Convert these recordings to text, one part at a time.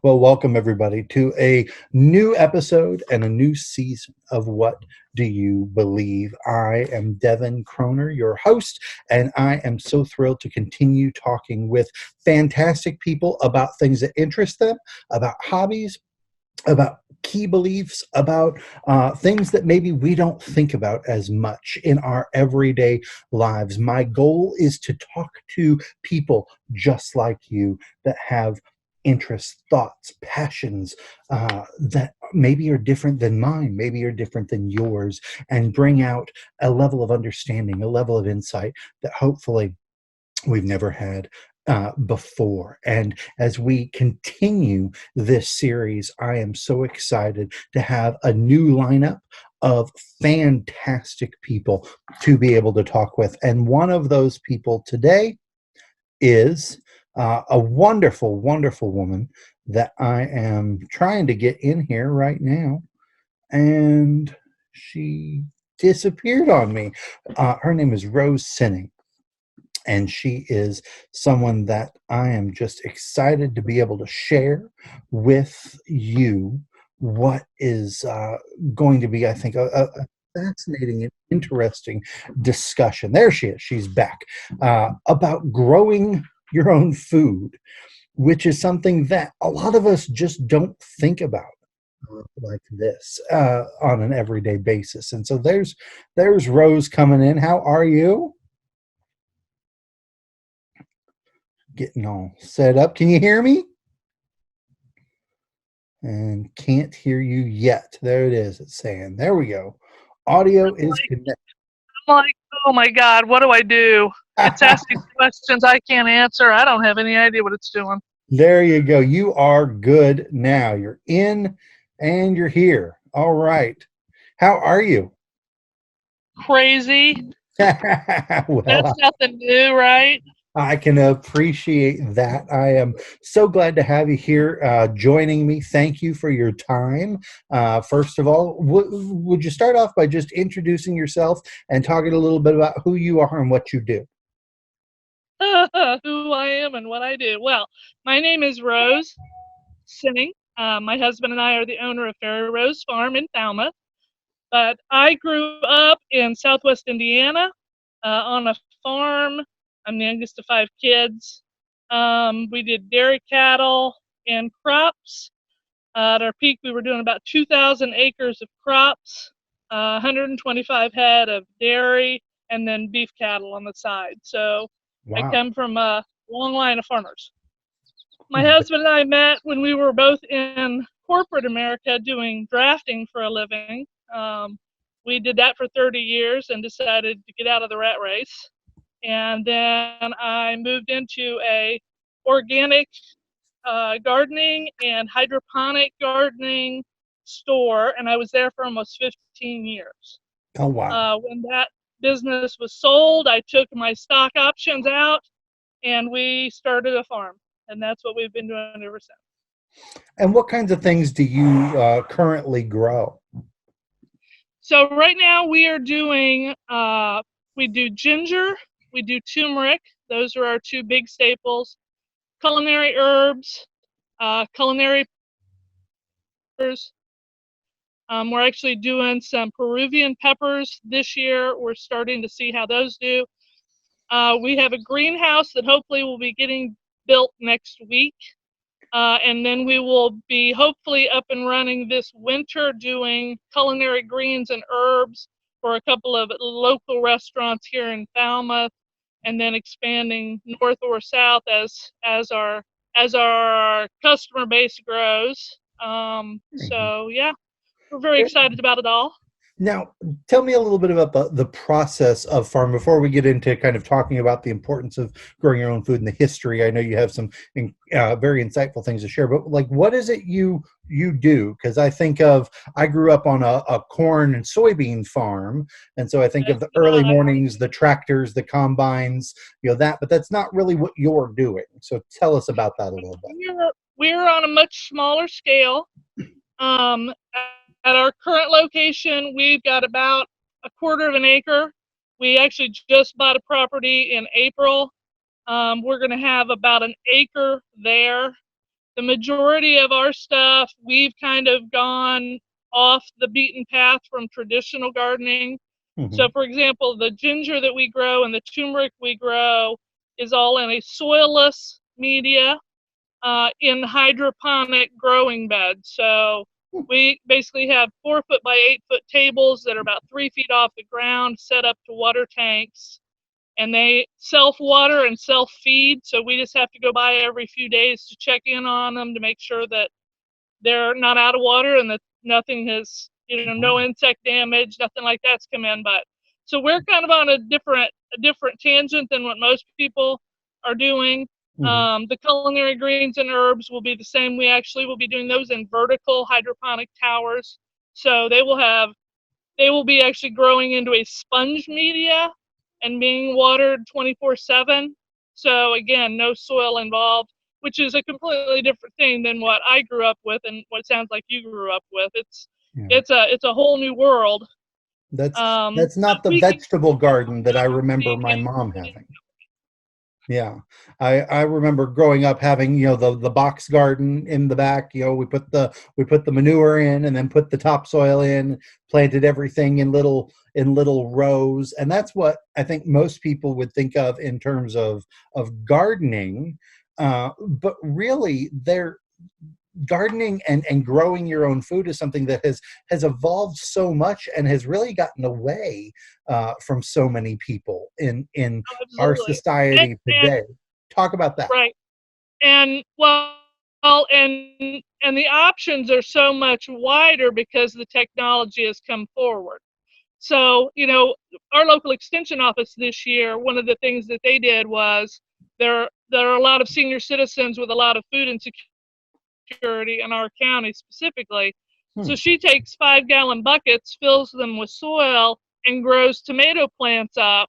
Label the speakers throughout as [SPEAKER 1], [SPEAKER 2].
[SPEAKER 1] Well, welcome everybody to a new episode and a new season of What Do You Believe? I am Devin Croner, your host, and I am so thrilled to continue talking with fantastic people about things that interest them, about hobbies, about key beliefs, about things that maybe we don't think about as much in our everyday lives. My goal is to talk to people just like you that have interests, thoughts, passions that maybe are different than mine, maybe are different than yours, and bring out a level of understanding, a level of insight that hopefully we've never had before. And as we continue this series, I am so excited to have a new lineup of fantastic people to be able to talk with. And one of those people today is a wonderful, wonderful woman that I am trying to get in here right now. And she disappeared on me. Her name is Rose Sinning. And she is someone that I am just excited to be able to share with you what is going to be, I think, a fascinating and interesting discussion. There she is. She's back about growing your own food, which is something that a lot of us just don't think about like this on an everyday basis. And so there's Rose coming in. How are you? Getting all set up. Can you hear me? And can't hear you yet. There it is. It's saying, there we go. Audio is connected.
[SPEAKER 2] I'm like, oh my God, what do I do? It's asking questions I can't answer. I don't have any idea what it's doing.
[SPEAKER 1] There you go. You are good now. You're in and you're here. All right. How are you?
[SPEAKER 2] Crazy.
[SPEAKER 1] Well,
[SPEAKER 2] That's nothing new, right?
[SPEAKER 1] I can appreciate that. I am so glad to have you here joining me. Thank you for your time. First of all, would you start off by just introducing yourself and talking a little bit about who you are and what you do?
[SPEAKER 2] Who I am and what I do. Well, my name is Rose Sinning. My husband and I are the owner of Fairy Rose Farm in Falmouth. But I grew up in Southwest Indiana on a farm. I'm the youngest of 5 kids. We did dairy cattle and crops. At our peak, we were doing about 2,000 acres of crops, 125 head of dairy, and then beef cattle on the side. So I
[SPEAKER 1] Wow.
[SPEAKER 2] come from a long line of farmers. My husband and I met when we were both in corporate America doing drafting for a living. We did that for 30 years and decided to get out of the rat race. And then I moved into a organic gardening and hydroponic gardening store, and I was there for almost 15 years.
[SPEAKER 1] Oh, wow.
[SPEAKER 2] When that business was sold, I took my stock options out, and we started a farm, and that's what we've been doing ever since.
[SPEAKER 1] And what kinds of things do you currently grow?
[SPEAKER 2] So right now we are doing, we do ginger, we do turmeric. Those are our two big staples. Culinary herbs, culinary peppers. We're actually doing some Peruvian peppers this year. We're starting to see how those do. We have a greenhouse that hopefully will be getting built next week. And then we will be hopefully up and running this winter doing culinary greens and herbs for a couple of local restaurants here in Falmouth, and then expanding north or south as our customer base grows. So yeah, we're very excited about it all.
[SPEAKER 1] Now, tell me a little bit about the process of farm before we get into kind of talking about the importance of growing your own food and the history. I know you have some very insightful things to share, but like, what is it you do? Because I grew up on a corn and soybean farm, and so I think of the early mornings, the tractors, the combines, but that's not really what you're doing. So tell us about that a little bit.
[SPEAKER 2] We're on a much smaller scale. At our current location, we've got about a quarter of an acre. We actually just bought a property in April. We're going to have about an acre there. the majority of our stuff, we've kind of gone off the beaten path from traditional gardening. So,
[SPEAKER 1] Hmm.
[SPEAKER 2] for example, the ginger that we grow and the turmeric we grow is all in a soilless media in hydroponic growing beds. So, we basically have 4 foot by 8 foot tables that are about 3 feet off the ground, set up to water tanks, and they self water and self feed. So we just have to go by every few days to check in on them to make sure that they're not out of water and that nothing has, no insect damage, nothing like that's come in. But so we're kind of on a different tangent than what most people are doing.
[SPEAKER 1] Hmm.
[SPEAKER 2] The culinary greens and herbs will be the same. We actually will be doing those in vertical hydroponic towers. So they will be actually growing into a sponge media and being watered 24/7. So again, no soil involved, which is a completely different thing than what I grew up with and what sounds like you grew up with. It's
[SPEAKER 1] Yeah.
[SPEAKER 2] it's a it's a whole new world.
[SPEAKER 1] That's that's
[SPEAKER 2] But
[SPEAKER 1] not the
[SPEAKER 2] we can
[SPEAKER 1] vegetable garden that I remember
[SPEAKER 2] be
[SPEAKER 1] my mom having. Yeah, I remember growing up having, the box garden in the back. We put the manure in and then put the topsoil in, planted everything in little rows, and that's what I think most people would think of in terms of gardening. But really, they're gardening and growing your own food is something that has evolved so much and has really gotten away from so many people in our
[SPEAKER 2] absolutely.
[SPEAKER 1] society
[SPEAKER 2] And
[SPEAKER 1] today. Talk about that.
[SPEAKER 2] right. And and the options are so much wider because the technology has come forward. So, our local extension office this year, one of the things that they did was there are a lot of senior citizens with a lot of food insecurity in our county specifically. So
[SPEAKER 1] Hmm.
[SPEAKER 2] she takes 5-gallon buckets, fills them with soil, and grows tomato plants up,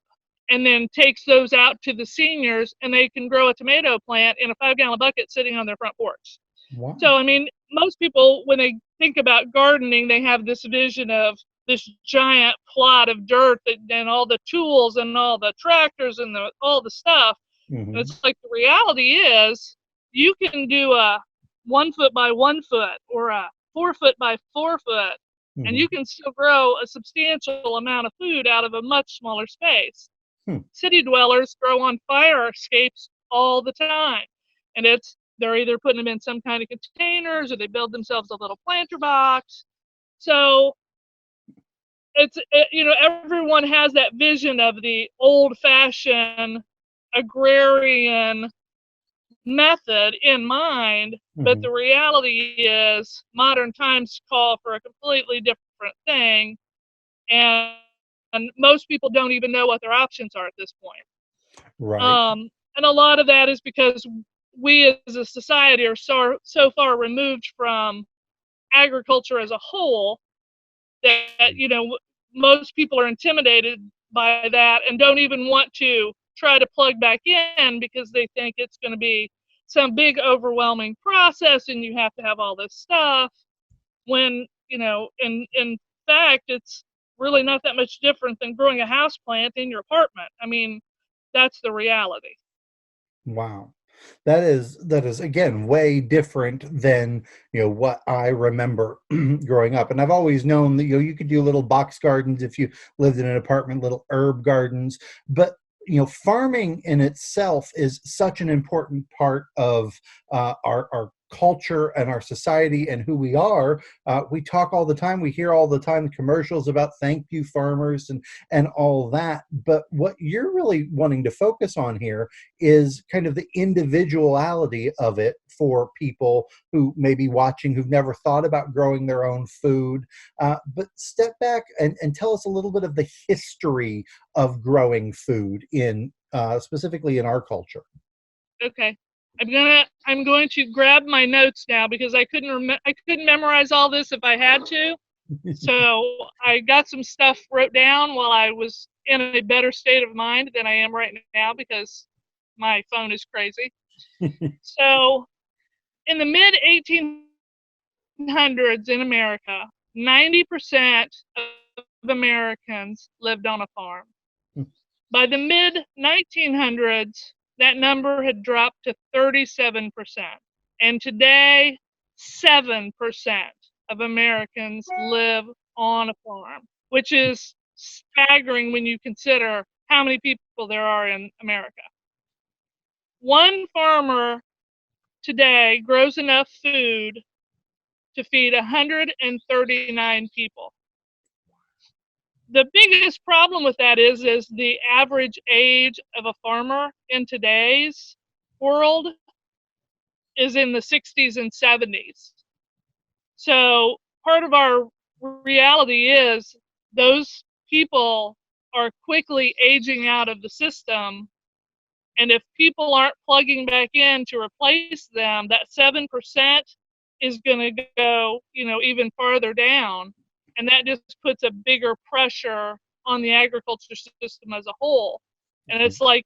[SPEAKER 2] and then takes those out to the seniors, and they can grow a tomato plant in a 5-gallon bucket sitting on their front porch.
[SPEAKER 1] Wow.
[SPEAKER 2] So, I mean, most people, when they think about gardening, they have this vision of this giant plot of dirt and all the tools and all the tractors and all the stuff. And
[SPEAKER 1] Hmm.
[SPEAKER 2] it's like the reality is you can do a 1 foot by 1 foot or a 4 foot by 4 foot, and
[SPEAKER 1] Hmm.
[SPEAKER 2] you can still grow a substantial amount of food out of a much smaller space.
[SPEAKER 1] Hmm.
[SPEAKER 2] City dwellers grow on fire escapes all the time. And they're either putting them in some kind of containers or they build themselves a little planter box. So everyone has that vision of the old fashioned agrarian method in mind, but
[SPEAKER 1] Hmm.
[SPEAKER 2] the reality is modern times call for a completely different thing, and most people don't even know what their options are at this point.
[SPEAKER 1] Right.
[SPEAKER 2] And a lot of that is because we as a society are so far removed from agriculture as a whole that most people are intimidated by that and don't even want to try to plug back in because they think it's going to be some big overwhelming process and you have to have all this stuff when in fact it's really not that much different than growing a house plant in your apartment. I mean, that's the reality.
[SPEAKER 1] Wow. That is again way different than what I remember growing up. And I've always known that you could do little box gardens if you lived in an apartment, little herb gardens. But farming in itself is such an important part of our culture and our society and who we are. We talk all the time. We hear all the time commercials about thank you farmers and all that. But what you're really wanting to focus on here is kind of the individuality of it for people who may be watching who've never thought about growing their own food. But step back and tell us a little bit of the history of growing food in specifically in our culture.
[SPEAKER 2] Okay. I'm going to grab my notes now because I couldn't memorize all this if I had to. So I got some stuff wrote down while I was in a better state of mind than I am right now because my phone is crazy. So in the mid 1800s in America, 90% of Americans lived on a farm. By the mid 1900s, that number had dropped to 37%. And today, 7% of Americans live on a farm, which is staggering when you consider how many people there are in America. One farmer today grows enough food to feed 139 people. The biggest problem with that is the average age of a farmer in today's world is in the 60s and 70s. So part of our reality is those people are quickly aging out of the system. And if people aren't plugging back in to replace them, that 7% is going to go, even farther down. And that just puts a bigger pressure on the agriculture system as a whole. And it's like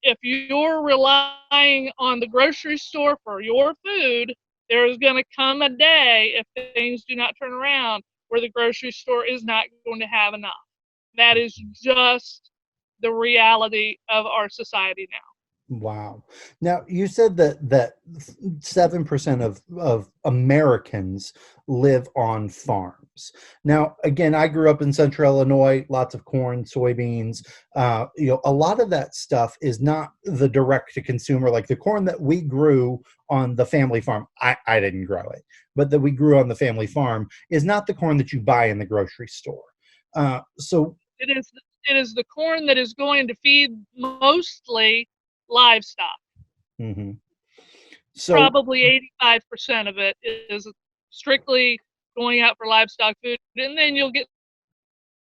[SPEAKER 2] if you're relying on the grocery store for your food, there's going to come a day if things do not turn around where the grocery store is not going to have enough. That is just the reality of our society now.
[SPEAKER 1] Wow. Now you said that 7% of Americans live on farms. Now, again, I grew up in Central Illinois, lots of corn, soybeans. A lot of that stuff is not the direct to consumer, like the corn that we grew on the family farm. I didn't grow it, but that we grew on the family farm is not the corn that you buy in the grocery store. So
[SPEAKER 2] It is the corn that is going to feed mostly livestock.
[SPEAKER 1] mhm. So
[SPEAKER 2] Probably 85% of it is strictly going out for livestock food, and then you'll get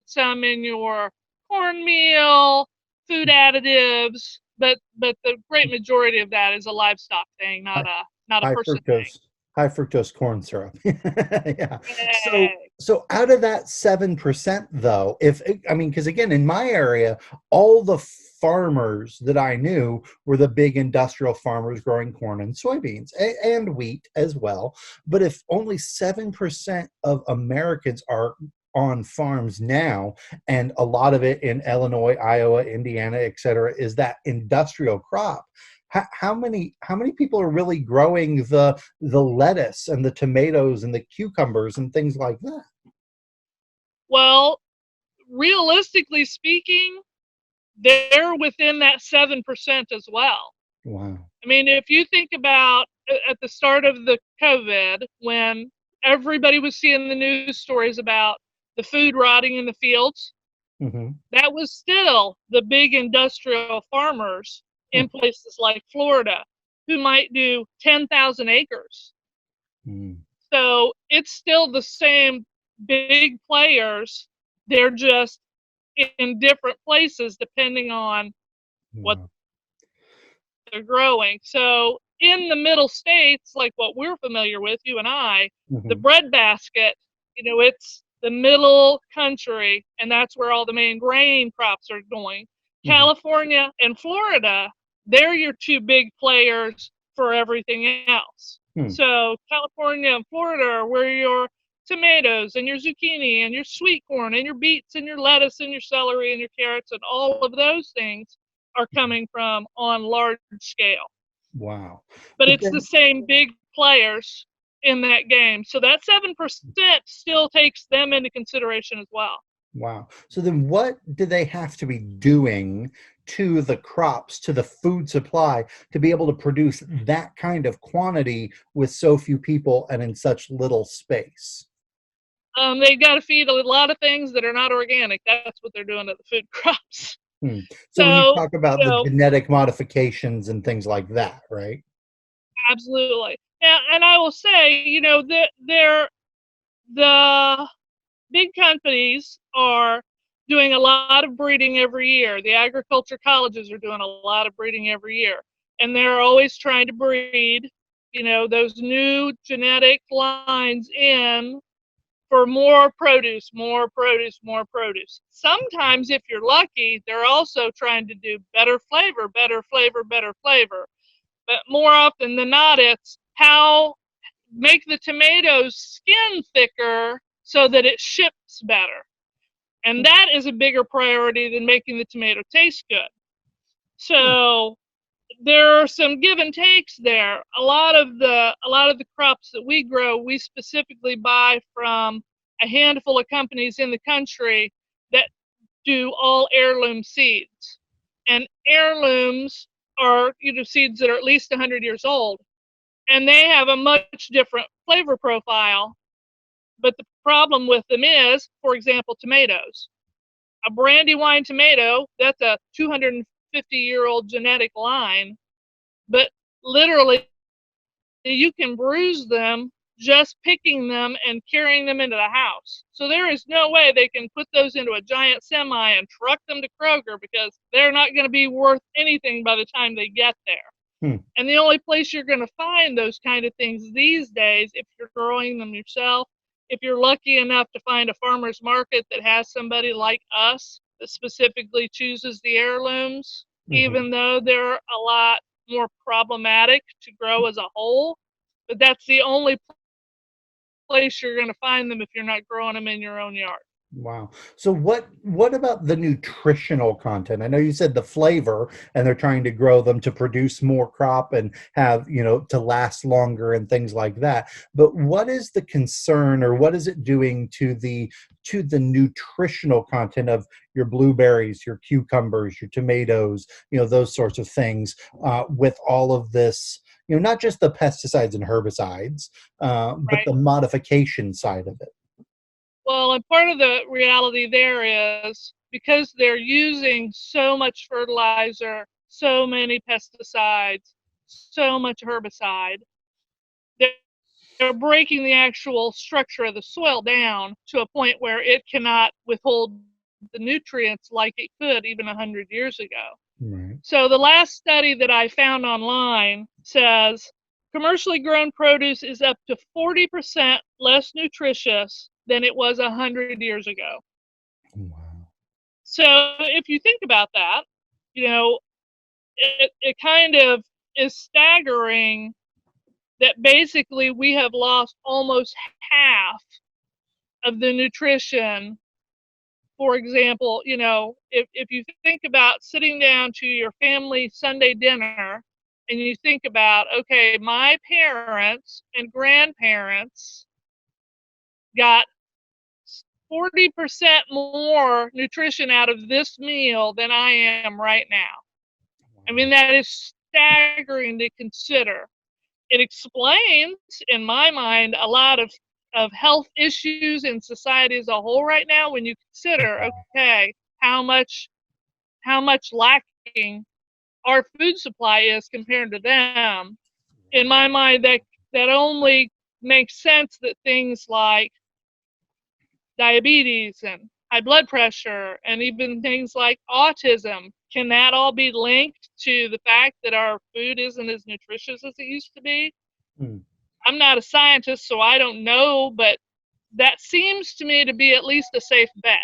[SPEAKER 2] some in your cornmeal, food additives, but the great majority of that is a livestock thing, not a
[SPEAKER 1] high
[SPEAKER 2] person thing.
[SPEAKER 1] fructose high fructose corn syrup. Yeah. So
[SPEAKER 2] Yay.
[SPEAKER 1] so out of that 7% though, if I mean, because again, in my area, all the farmers that I knew were the big industrial farmers growing corn and soybeans and wheat as well. But if only 7% of Americans are on farms now, and a lot of it in Illinois, Iowa, Indiana, et cetera, is that industrial crop, how many people are really growing the lettuce and the tomatoes and the cucumbers and things like that?
[SPEAKER 2] Well, realistically speaking, they're within that 7% as well.
[SPEAKER 1] Wow.
[SPEAKER 2] I mean, if you think about at the start of the COVID, when everybody was seeing the news stories about the food rotting in the fields,
[SPEAKER 1] Mm-hmm.
[SPEAKER 2] that was still the big industrial farmers in places like Florida who might do 10,000 acres.
[SPEAKER 1] Mm-hmm.
[SPEAKER 2] So it's still the same big players. They're just in different places depending on what
[SPEAKER 1] Wow.
[SPEAKER 2] they're growing. So in the middle states, like what we're familiar with, you and I, the
[SPEAKER 1] Mm-hmm.
[SPEAKER 2] breadbasket, it's the middle country, and that's where all the main grain crops are going.
[SPEAKER 1] Mm-hmm.
[SPEAKER 2] California and Florida, they're your two big players for everything else.
[SPEAKER 1] Hmm.
[SPEAKER 2] So California and Florida are where your tomatoes and your zucchini and your sweet corn and your beets and your lettuce and your celery and your carrots and all of those things are coming from on large scale.
[SPEAKER 1] Wow.
[SPEAKER 2] But
[SPEAKER 1] But
[SPEAKER 2] it's the
[SPEAKER 1] then,
[SPEAKER 2] same big players in that game. So that 7% still takes them into consideration as well.
[SPEAKER 1] wow. So then what do they have to be doing to the crops, to the food supply, to be able to produce that kind of quantity with so few people and in such little space?
[SPEAKER 2] They got to feed a lot of things that are not organic. That's what they're doing to the food crops.
[SPEAKER 1] Hmm. So when you
[SPEAKER 2] So,
[SPEAKER 1] talk about the genetic modifications and things like that, right?
[SPEAKER 2] absolutely. And I will say, the big companies are doing a lot of breeding every year. The agriculture colleges are doing a lot of breeding every year. And they're always trying to breed, those new genetic lines in for more produce, more produce, more produce. Sometimes, if you're lucky, they're also trying to do better flavor, better flavor, better flavor. But more often than not, it's how make the tomatoes skin thicker so that it ships better. And that is a bigger priority than making the tomato taste good. So there are some give and takes there. A lot of the crops that we grow, we specifically buy from a handful of companies in the country that do all heirloom seeds. And heirlooms are, seeds that are at least 100 years old, and they have a much different flavor profile. But the problem with them is, for example, tomatoes. A Brandywine tomato, that's a 250-year-old genetic line, but literally you can bruise them just picking them and carrying them into the house. So there is no way they can put those into a giant semi and truck them to Kroger, because they're not going to be worth anything by the time they get there.
[SPEAKER 1] Hmm.
[SPEAKER 2] And the only place you're going to find those kind of things these days, if you're growing them yourself, if you're lucky enough to find a farmer's market that has somebody like us that specifically chooses the heirlooms,
[SPEAKER 1] Hmm.
[SPEAKER 2] even though they're a lot more problematic to grow as a whole. But that's the only place you're going to find them if you're not growing them in your own yard.
[SPEAKER 1] Wow. So what about the nutritional content? I know you said the flavor, and they're trying to grow them to produce more crop and have, to last longer and things like that. But what is the concern, or what is it doing to the nutritional content of your blueberries, your cucumbers, your tomatoes, those sorts of things, with all of this, not just the pesticides and herbicides, but
[SPEAKER 2] Right.
[SPEAKER 1] the modification side of it?
[SPEAKER 2] Well, and part of the reality there is, because they're using so much fertilizer, so many pesticides, so much herbicide, they're breaking the actual structure of the soil down to a point where it cannot withhold the nutrients like it could even 100 years ago.
[SPEAKER 1] Right.
[SPEAKER 2] So the last study that I found online says commercially grown produce is up to 40% less nutritious than it was 100 years ago.
[SPEAKER 1] Wow.
[SPEAKER 2] So if you think about that, you know, it kind of is staggering that basically we have lost almost half of the nutrition. For example, if you think about sitting down to your family Sunday dinner and you think about, okay, my parents and grandparents got 40% more nutrition out of this meal than I am right now. I mean,
[SPEAKER 1] Wow.
[SPEAKER 2] that is staggering to consider. It explains, in my mind, a lot of health issues in society as a whole right now, when you consider, okay, how much lacking our food supply is compared to them. In my mind, that only makes sense that things like diabetes and high blood pressure and even things like autism, can that all be linked to the fact that our food isn't as nutritious as it used to be?
[SPEAKER 1] Hmm.
[SPEAKER 2] I'm not a scientist, so I don't know, but that seems to me to be at least a safe bet,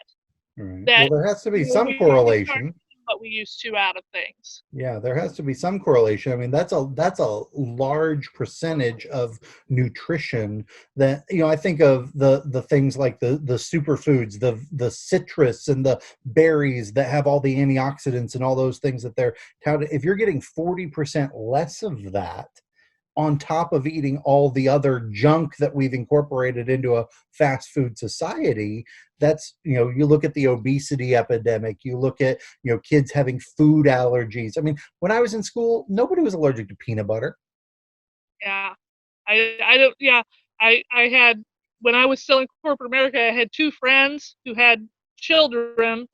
[SPEAKER 1] Right. Well,
[SPEAKER 2] that
[SPEAKER 1] there has to be some
[SPEAKER 2] we aren't
[SPEAKER 1] correlation.
[SPEAKER 2] getting what we used to out of things.
[SPEAKER 1] Yeah, there has to be some correlation. I mean, that's a large percentage of nutrition that, I think of the things like the superfoods, the citrus and the berries that have all the antioxidants and all those things that they're touted. If you're getting 40% less of that, on top of eating all the other junk that we've incorporated into a fast food society, that's, you look at the obesity epidemic, you look at, kids having food allergies. I mean, when I was in school, nobody was allergic to peanut butter.
[SPEAKER 2] Yeah. I don't, yeah. I had, when I was still in corporate America, I had two friends who had children,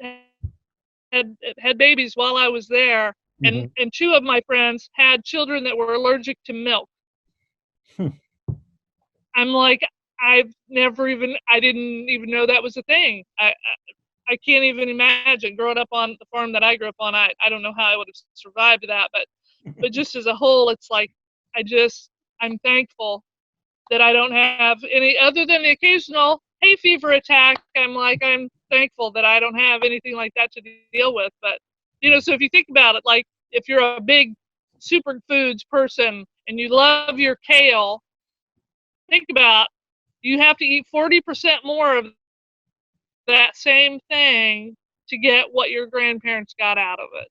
[SPEAKER 2] had babies while I was there, and
[SPEAKER 1] Hmm.
[SPEAKER 2] two of my friends had children that were allergic to milk.
[SPEAKER 1] Hmm.
[SPEAKER 2] I'm like, I didn't even know that was a thing. I can't even imagine growing up on the farm that I grew up on. I don't know how I would have survived that, but just as a whole, it's like, I just, I'm thankful that I don't have any, other than the occasional hay fever attack. I'm thankful that I don't have anything like that to deal with. But, so if you think about it, like if you're a big superfoods person and you love your kale, think about, you have to eat 40% more of that same thing to get what your grandparents got out of it.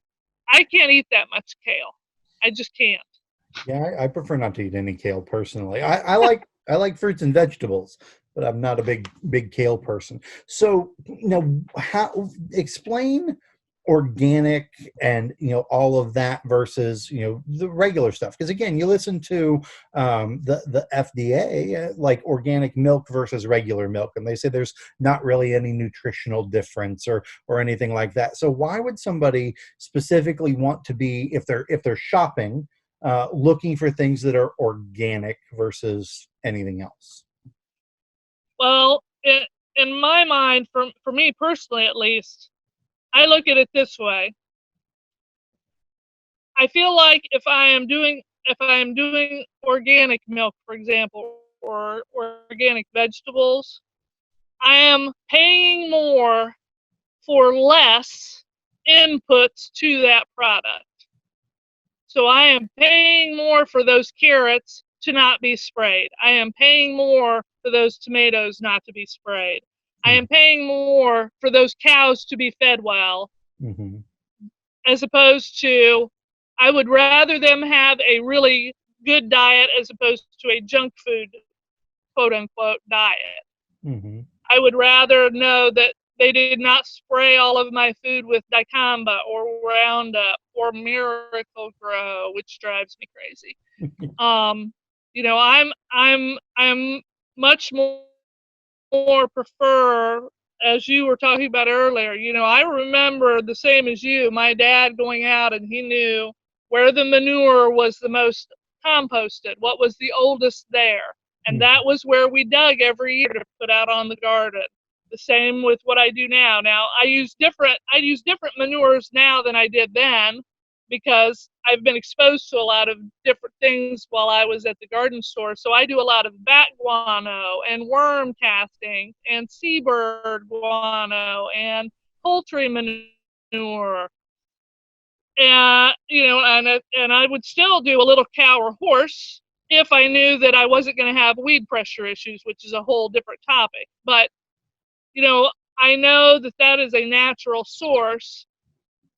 [SPEAKER 2] I can't eat that much kale. I just can't.
[SPEAKER 1] Yeah, I prefer not to eat any kale personally. I like fruits and vegetables, but I'm not a big kale person. So, how explain organic and all of that versus the regular stuff, because again you listen to the FDA, like organic milk versus regular milk, and they say there's not really any nutritional difference or anything like that. So why would somebody specifically want to be, if they're shopping, looking for things that are organic versus anything else?
[SPEAKER 2] Well, in my mind, for me personally at least, I look at it this way. I feel like if I am doing organic milk, for example, or organic vegetables, I am paying more for less inputs to that product. So I am paying more for those carrots to not be sprayed. I am paying more for those tomatoes not to be sprayed. I am paying more for those cows to be fed well,
[SPEAKER 1] Mm-hmm.
[SPEAKER 2] as opposed to, I would rather them have a really good diet as opposed to a junk food, quote unquote, diet.
[SPEAKER 1] Mm-hmm.
[SPEAKER 2] I would rather know that they did not spray all of my food with dicamba or Roundup or Miracle Grow, which drives me crazy. Um, I'm much more prefer, as you were talking about earlier. I remember the same as you, my dad going out and he knew where the manure was the most composted, what was the oldest there. And that was where we dug every year to put out on the garden. The same with what I do now. Now I use different manures now than I did then, because I've been exposed to a lot of different things while I was at the garden store. So I do a lot of bat guano and worm casting and seabird guano and poultry manure. And I would still do a little cow or horse if I knew that I wasn't going to have weed pressure issues, which is a whole different topic. But you know, I know that that is a natural source,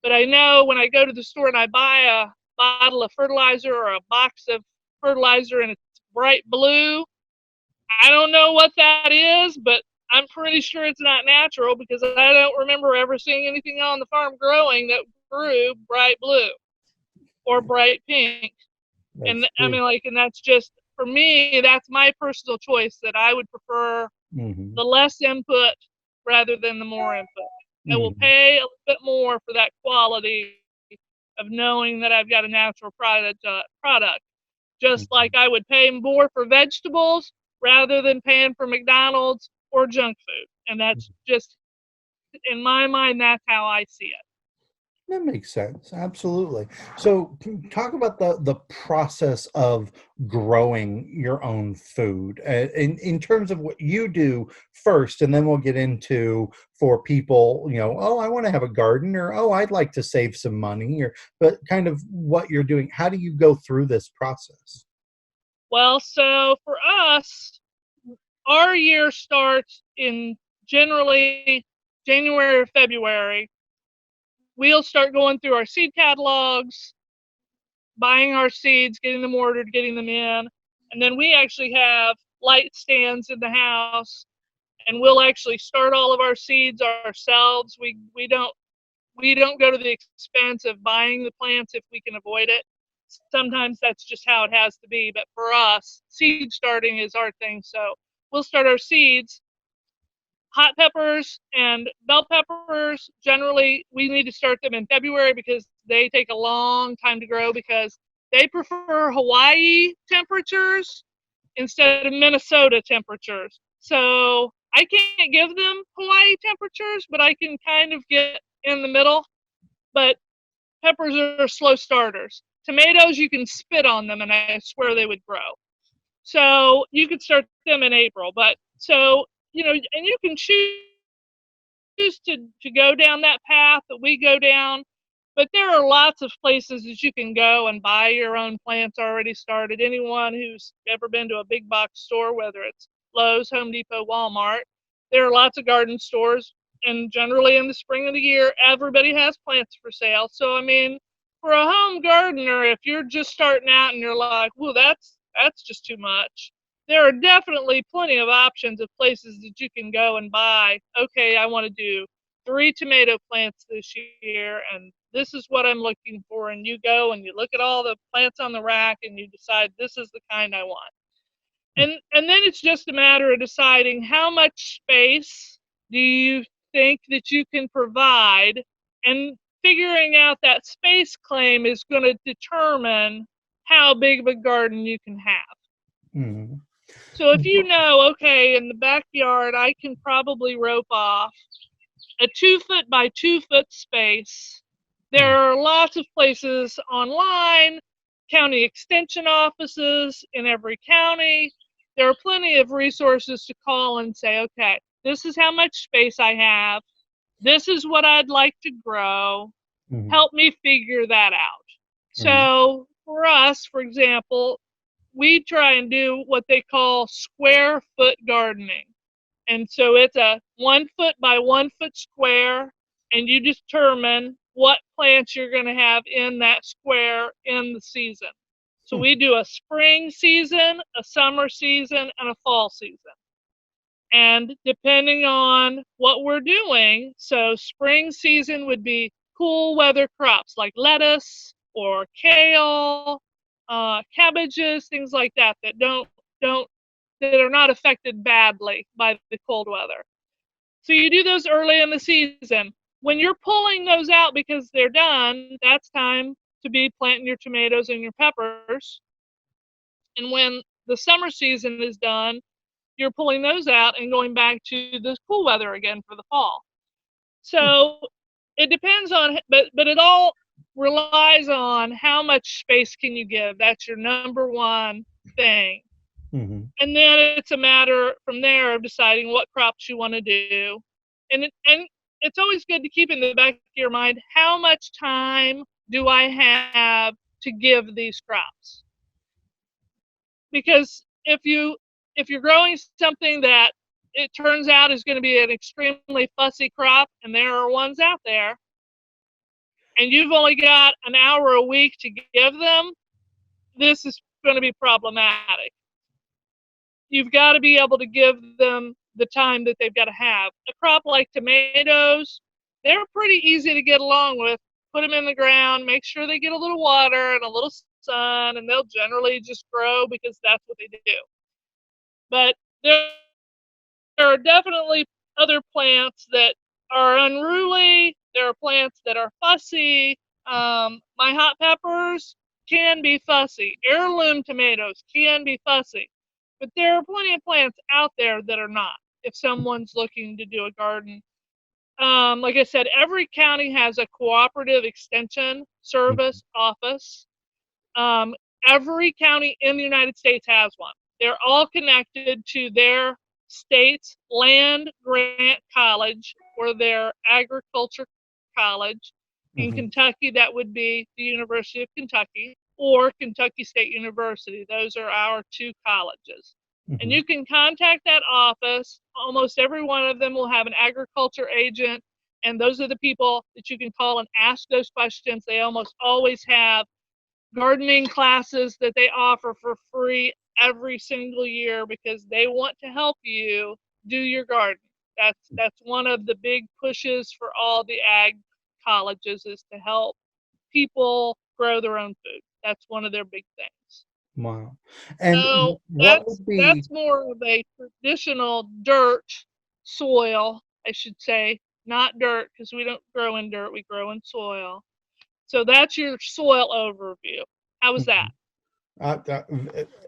[SPEAKER 2] but I know when I go to the store and I buy a bottle of fertilizer or a box of fertilizer and it's bright blue, I don't know what that is, but I'm pretty sure it's not natural, because I don't remember ever seeing anything on the farm growing that grew bright blue or bright pink. And
[SPEAKER 1] That's
[SPEAKER 2] I
[SPEAKER 1] true.
[SPEAKER 2] mean, like, and that's just, for me, that's my personal choice, that I would prefer
[SPEAKER 1] Mm-hmm.
[SPEAKER 2] the less input rather than the more input. I will
[SPEAKER 1] Mm-hmm.
[SPEAKER 2] pay a little bit more for that quality of knowing that I've got a natural product. Just like I would pay more for vegetables rather than paying for McDonald's or junk food. And that's just, in my mind, that's how I see it.
[SPEAKER 1] That makes sense. Absolutely. So, talk about the process of growing your own food, in terms of what you do first, and then we'll get into, for people, oh, I want to have a garden, or oh, I'd like to save some money, or but kind of what you're doing. How do you go through this process?
[SPEAKER 2] Well, so for us, our year starts in generally January or February. We'll start going through our seed catalogs, buying our seeds, getting them ordered, getting them in. And then we actually have light stands in the house, and we'll actually start all of our seeds ourselves. We don't go to the expense of buying the plants if we can avoid it. Sometimes that's just how it has to be, but for us, seed starting is our thing. So we'll start our seeds. Hot peppers and bell peppers, generally we need to start them in February, because they take a long time to grow, because they prefer Hawaii temperatures instead of Minnesota temperatures. So I can't give them Hawaii temperatures, but I can kind of get in the middle. But peppers are slow starters. Tomatoes, you can spit on them and I swear they would grow. So you could start them in April. But so, and you can choose to go down that path that we go down. But there are lots of places that you can go and buy your own plants already started. Anyone who's ever been to a big box store, whether it's Lowe's, Home Depot, Walmart, there are lots of garden stores. And generally in the spring of the year, everybody has plants for sale. So, I mean, for a home gardener, if you're just starting out and you're like, "Well, that's just too much," there are definitely plenty of options of places that you can go and buy. Okay, I want to do 3 tomato plants this year, and this is what I'm looking for. And you go and you look at all the plants on the rack, and you decide this is the kind I want. And then it's just a matter of deciding how much space do you think that you can provide, and figuring out that space claim is going to determine how big of a garden you can have.
[SPEAKER 1] Mm-hmm.
[SPEAKER 2] So if you know, okay, in the backyard I can probably rope off a 2 foot by 2 foot space. There are lots of places online, county extension offices in every county. There are plenty of resources to call and say, okay, this is how much space I have. This is what I'd like to grow.
[SPEAKER 1] Mm-hmm.
[SPEAKER 2] Help me figure that out.
[SPEAKER 1] Right.
[SPEAKER 2] So for us, for example, we try and do what they call square foot gardening. And so it's a 1 foot by 1 foot square, and you determine what plants you're going to have in that square in the season. So we do a spring season, a summer season, and a fall season. And depending on what we're doing, so spring season would be cool weather crops like lettuce or kale, cabbages, things like that don't that are not affected badly by the cold weather. So you do those early in the season. When you're pulling those out because they're done, that's time to be planting your tomatoes and your peppers. And when the summer season is done, you're pulling those out and going back to the cool weather again for the fall. So it depends on, but it all relies on how much space can you give. That's your number one thing.
[SPEAKER 1] Mm-hmm.
[SPEAKER 2] And then it's a matter from there of deciding what crops you want to do. And it's always good to keep in the back of your mind, how much time do I have to give these crops? Because if you're growing something that it turns out is going to be an extremely fussy crop, and there are ones out there, and you've only got an hour a week to give them, this is going to be problematic. You've got to be able to give them the time that they've got to have. A crop like tomatoes, they're pretty easy to get along with. Put them in the ground, make sure they get a little water and a little sun, and they'll generally just grow because that's what they do. But there are definitely other plants that are unruly. There are plants that are fussy. My hot peppers can be fussy. Heirloom tomatoes can be fussy. But there are plenty of plants out there that are not, if someone's looking to do a garden. Like I said, every county has a cooperative extension service office. Um, every county in the United States has one. They're all connected to their state's land grant college or their agriculture college. In
[SPEAKER 1] Mm-hmm.
[SPEAKER 2] Kentucky, that would be the University of Kentucky or Kentucky State University. Those are our two colleges. And
[SPEAKER 1] Mm-hmm.
[SPEAKER 2] you can contact that office. Almost every one of them will have an agriculture agent, and those are the people that you can call and ask those questions. They almost always have gardening classes that they offer for free every single year because they want to help you do your garden. That's one of the big pushes for all the ag colleges is to help people grow their own food. That's one of their big things.
[SPEAKER 1] Wow. And
[SPEAKER 2] So
[SPEAKER 1] what
[SPEAKER 2] that's
[SPEAKER 1] would be
[SPEAKER 2] that's more of a traditional dirt soil, I should say, not dirt because we don't grow in dirt, we grow in soil. So that's your soil overview. How was that?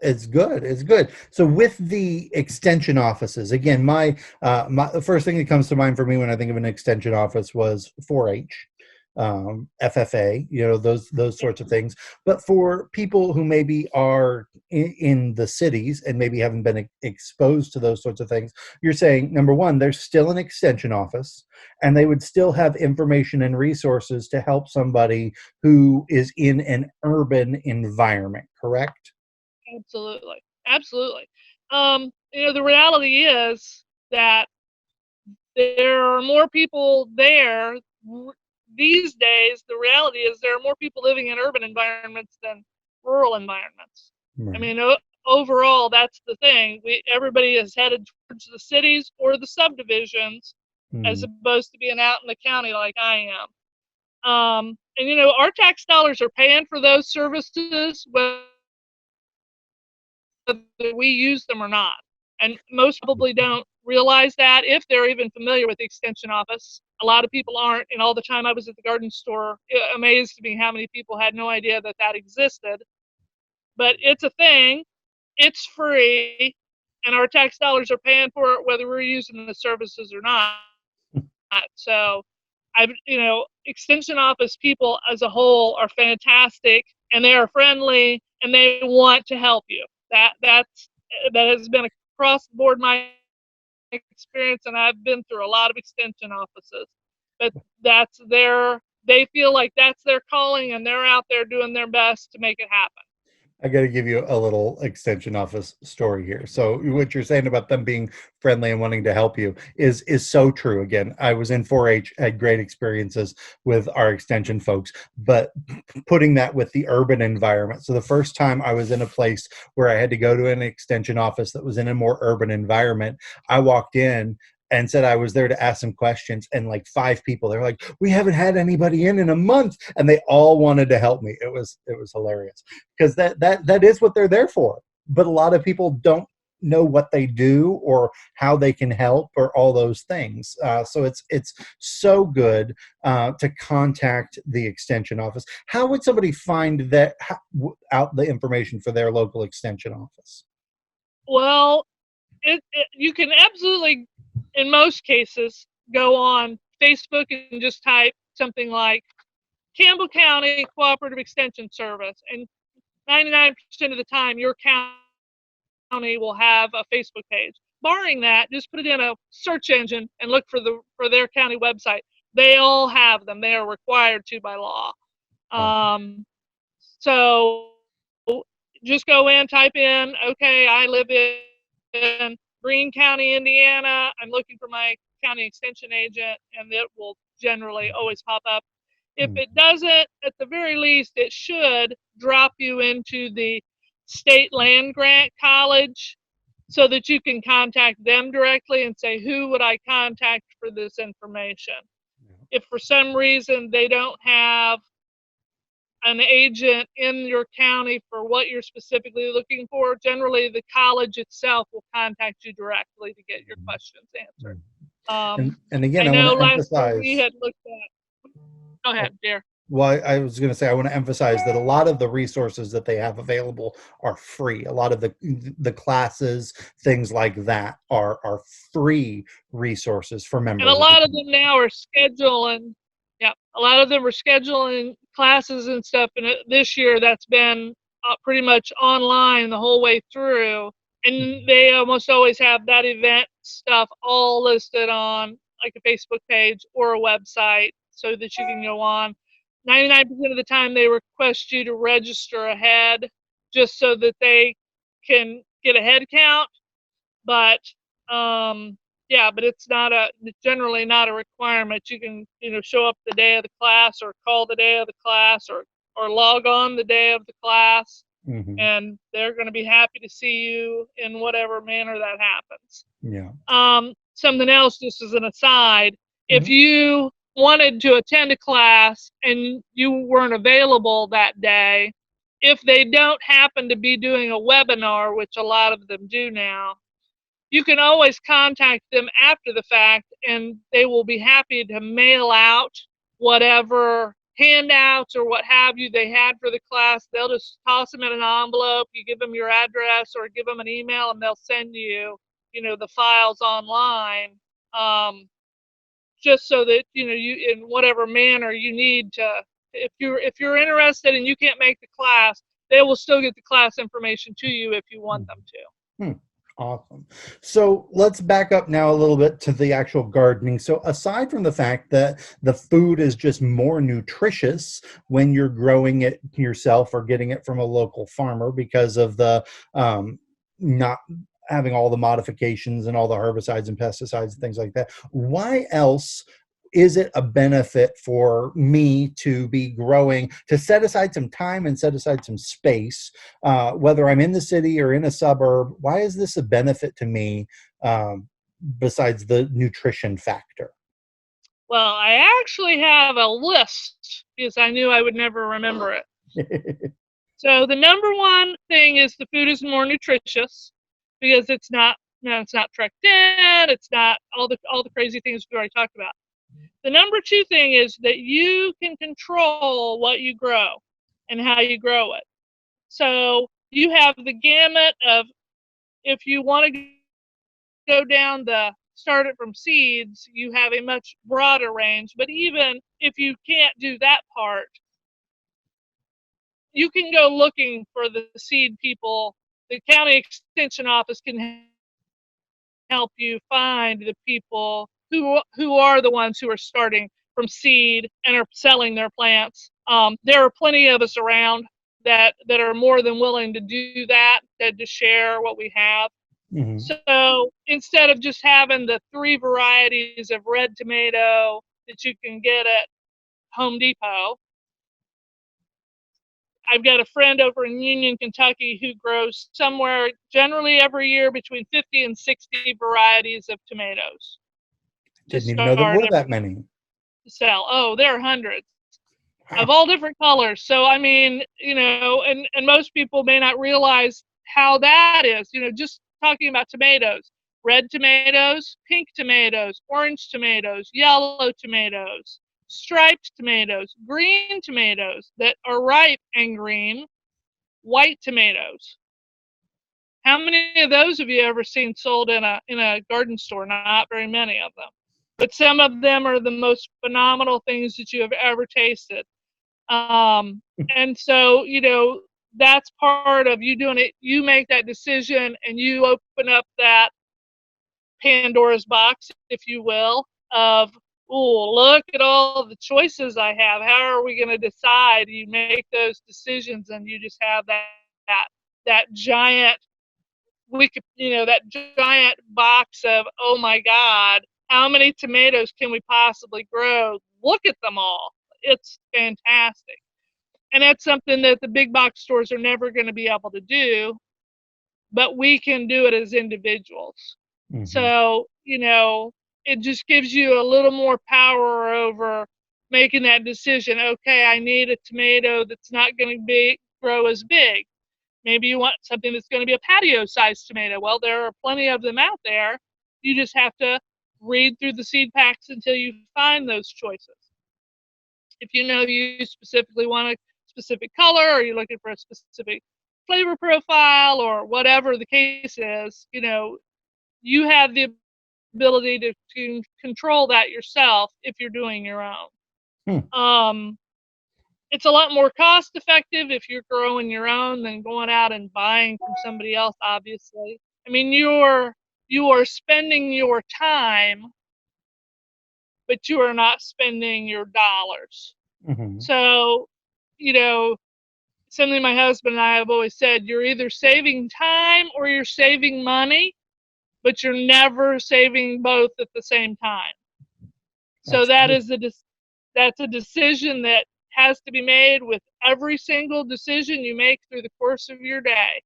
[SPEAKER 1] It's good. It's good. So with the extension offices, again, the first thing that comes to mind for me when I think of an extension office was 4-H, FFA, those sorts of things. But for people who maybe are in the cities and maybe haven't been exposed to those sorts of things, you're saying number one, there's still an extension office, and they would still have information and resources to help somebody who is in an urban environment, correct?
[SPEAKER 2] Absolutely. Absolutely. The reality is that there are more people there these days, the reality is there are more people living in urban environments than rural environments. I
[SPEAKER 1] Right.
[SPEAKER 2] mean, overall, that's the thing. Everybody is headed towards the cities or the subdivisions as
[SPEAKER 1] Mm.
[SPEAKER 2] opposed to being out in the county like I am. And our tax dollars are paying for those services, whether we use them or not. And most probably don't realize that if they're even familiar with the extension office. A lot of people aren't. And all the time I was at the garden store, it amazed me how many people had no idea that that existed. But it's a thing. It's free, and our tax dollars are paying for it whether we're using the services or not. So, extension office people as a whole are fantastic, and they are friendly, and they want to help you. That has been across the board my experience, and I've been through a lot of extension offices. But they feel like that's their calling, and they're out there doing their best to make it happen.
[SPEAKER 1] I got to give you a little extension office story here. So what you're saying about them being friendly and wanting to help you is so true. Again, I was in 4-H, had great experiences with our extension folks, but putting that with the urban environment. So the first time I was in a place where I had to go to an extension office that was in a more urban environment, I walked in and said I was there to ask some questions, and like 5 people, they're like, we haven't had anybody in a month, and they all wanted to help me. It was hilarious, because that is what they're there for. But a lot of people don't know what they do or how they can help or all those things. So it's so good to contact the extension office. How would somebody find that out the information for their local extension office?
[SPEAKER 2] Well, you can absolutely, in most cases, go on Facebook and just type something like Campbell County Cooperative Extension Service, and 99% of the time your county will have a Facebook page. Barring that, just put it in a search engine and look for their county website. They all have them. They are required to by law.
[SPEAKER 1] Awesome.
[SPEAKER 2] So just go in, type in, okay, I live in Greene County, Indiana. I'm looking for my county extension agent, and it will generally always pop up. If
[SPEAKER 1] Mm.
[SPEAKER 2] it doesn't, at the very least, it should drop you into the state land grant college so that you can contact them directly and say, who would I contact for this information? If for some reason they don't have an agent in your county for what you're specifically looking for, generally the college itself will contact you directly to get your questions answered.
[SPEAKER 1] Mm. And
[SPEAKER 2] I
[SPEAKER 1] again, I want
[SPEAKER 2] know
[SPEAKER 1] to
[SPEAKER 2] last year we
[SPEAKER 1] emphasize.
[SPEAKER 2] had looked at, go ahead, dear.
[SPEAKER 1] Well, I was going to say, I want to emphasize that a lot of the resources that they have available are free. A lot of the classes, things like that, are free resources for
[SPEAKER 2] And a
[SPEAKER 1] members of the
[SPEAKER 2] lot of
[SPEAKER 1] community.
[SPEAKER 2] them now are scheduling, yeah, a lot of them are scheduling classes and stuff. And this year that's been pretty much online the whole way through. And
[SPEAKER 1] Mhm.
[SPEAKER 2] they almost always have that event stuff all listed on like a Facebook page or a website so that you can go on. 99% of the time, they request you to register ahead just so that they can get a head count. But yeah, but it's generally not a requirement. You can show up the day of the class or call the day of the class or log on the day of the class,
[SPEAKER 1] Mhm.
[SPEAKER 2] and they're going to be happy to see you in whatever manner that happens.
[SPEAKER 1] Yeah.
[SPEAKER 2] Something else, just as an aside, if
[SPEAKER 1] Mhm.
[SPEAKER 2] you wanted to attend a class and you weren't available that day, if they don't happen to be doing a webinar, which a lot of them do now, you can always contact them after the fact, and they will be happy to mail out whatever handouts or what have you they had for the class. They'll just toss them in an envelope. You give them your address or give them an email, and they'll send you, the files online, just so that you, in whatever manner you need to. If you're interested and you can't make the class, they will still get the class information to you if you want
[SPEAKER 1] Mhm.
[SPEAKER 2] them to.
[SPEAKER 1] Hmm. Awesome. So let's back up now a little bit to the actual gardening. So aside from the fact that the food is just more nutritious when you're growing it yourself or getting it from a local farmer because of the not having all the modifications and all the herbicides and pesticides and things like that, why else is it a benefit for me to be growing, to set aside some time and set aside some space, whether I'm in the city or in a suburb? Why is this a benefit to me, besides the nutrition factor?
[SPEAKER 2] Well, I actually have a list because I knew I would never remember it. So the number one thing is the food is more nutritious because it's not, it's not trucked in, it's not all the crazy things we already talked about. The number two thing is that you can control what you grow and how you grow it. So you have the gamut of, if you want to go down the start it from seeds, you have a much broader range. But even if you can't do that part, you can go looking for the seed people. The county extension office can help you find the people who are the ones who are starting from seed and are selling their plants. There are plenty of us around that are more than willing to do that, to share what we have.
[SPEAKER 1] Hmm.
[SPEAKER 2] So instead of just having the three varieties of red tomato that you can get at Home Depot, I've got a friend over in Union, Kentucky who grows somewhere generally every year between 50 and 60 varieties of tomatoes to
[SPEAKER 1] Didn't even know there
[SPEAKER 2] start
[SPEAKER 1] were that
[SPEAKER 2] every
[SPEAKER 1] many.
[SPEAKER 2] to sell. Oh, there are hundreds of
[SPEAKER 1] Wow.
[SPEAKER 2] all different colors. So I mean, and most people may not realize how that is. Just talking about tomatoes: red tomatoes, pink tomatoes, orange tomatoes, yellow tomatoes, striped tomatoes, green tomatoes that are ripe and green, white tomatoes. How many of those have you ever seen sold in a garden store? Not very many of them. But some of them are the most phenomenal things that you have ever tasted. And so, that's part of you doing it. You make that decision and you open up that Pandora's box, if you will, of, oh, look at all the choices I have. How are we going to decide? You make those decisions and you just have that giant that giant box of, oh my God, how many tomatoes can we possibly grow? Look at them all. It's fantastic. And that's something that the big box stores are never going to be able to do, but we can do it as individuals.
[SPEAKER 1] Hmm.
[SPEAKER 2] So, it just gives you a little more power over making that decision. Okay, I need a tomato that's not going to grow as big. Maybe you want something that's going to be a patio-sized tomato. Well, there are plenty of them out there. You just have to read through the seed packs until you find those choices. If you know you specifically want a specific color, or you're looking for a specific flavor profile, or whatever the case is, you have the ability to control that yourself if you're doing your own.
[SPEAKER 1] Hmm.
[SPEAKER 2] Um, it's a lot more cost effective if you're growing your own than going out and buying from somebody else, obviously. I mean, you are spending your time, but you are not spending your dollars.
[SPEAKER 1] Hmm.
[SPEAKER 2] So, you know, something my husband and I have always said: you're either saving time or you're saving money, but you're never saving both at the same time. So
[SPEAKER 1] That's good.
[SPEAKER 2] that's a decision that has to be made with every single decision you make through the course of your day.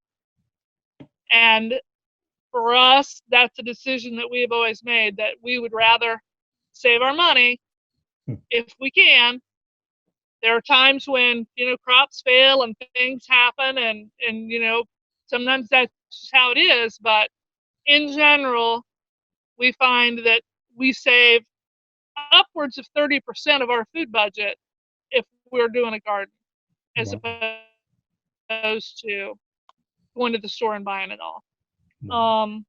[SPEAKER 2] And for us, that's a decision that we have always made, that we would rather save our money
[SPEAKER 1] Hmm.
[SPEAKER 2] if we can. There are times when, crops fail and things happen, and sometimes that's just how it is. But in general, we find that we save upwards of 30% of our food budget if we're doing a garden, as
[SPEAKER 1] Wow.
[SPEAKER 2] opposed to going to the store and buying it all.
[SPEAKER 1] Wow.
[SPEAKER 2] Um,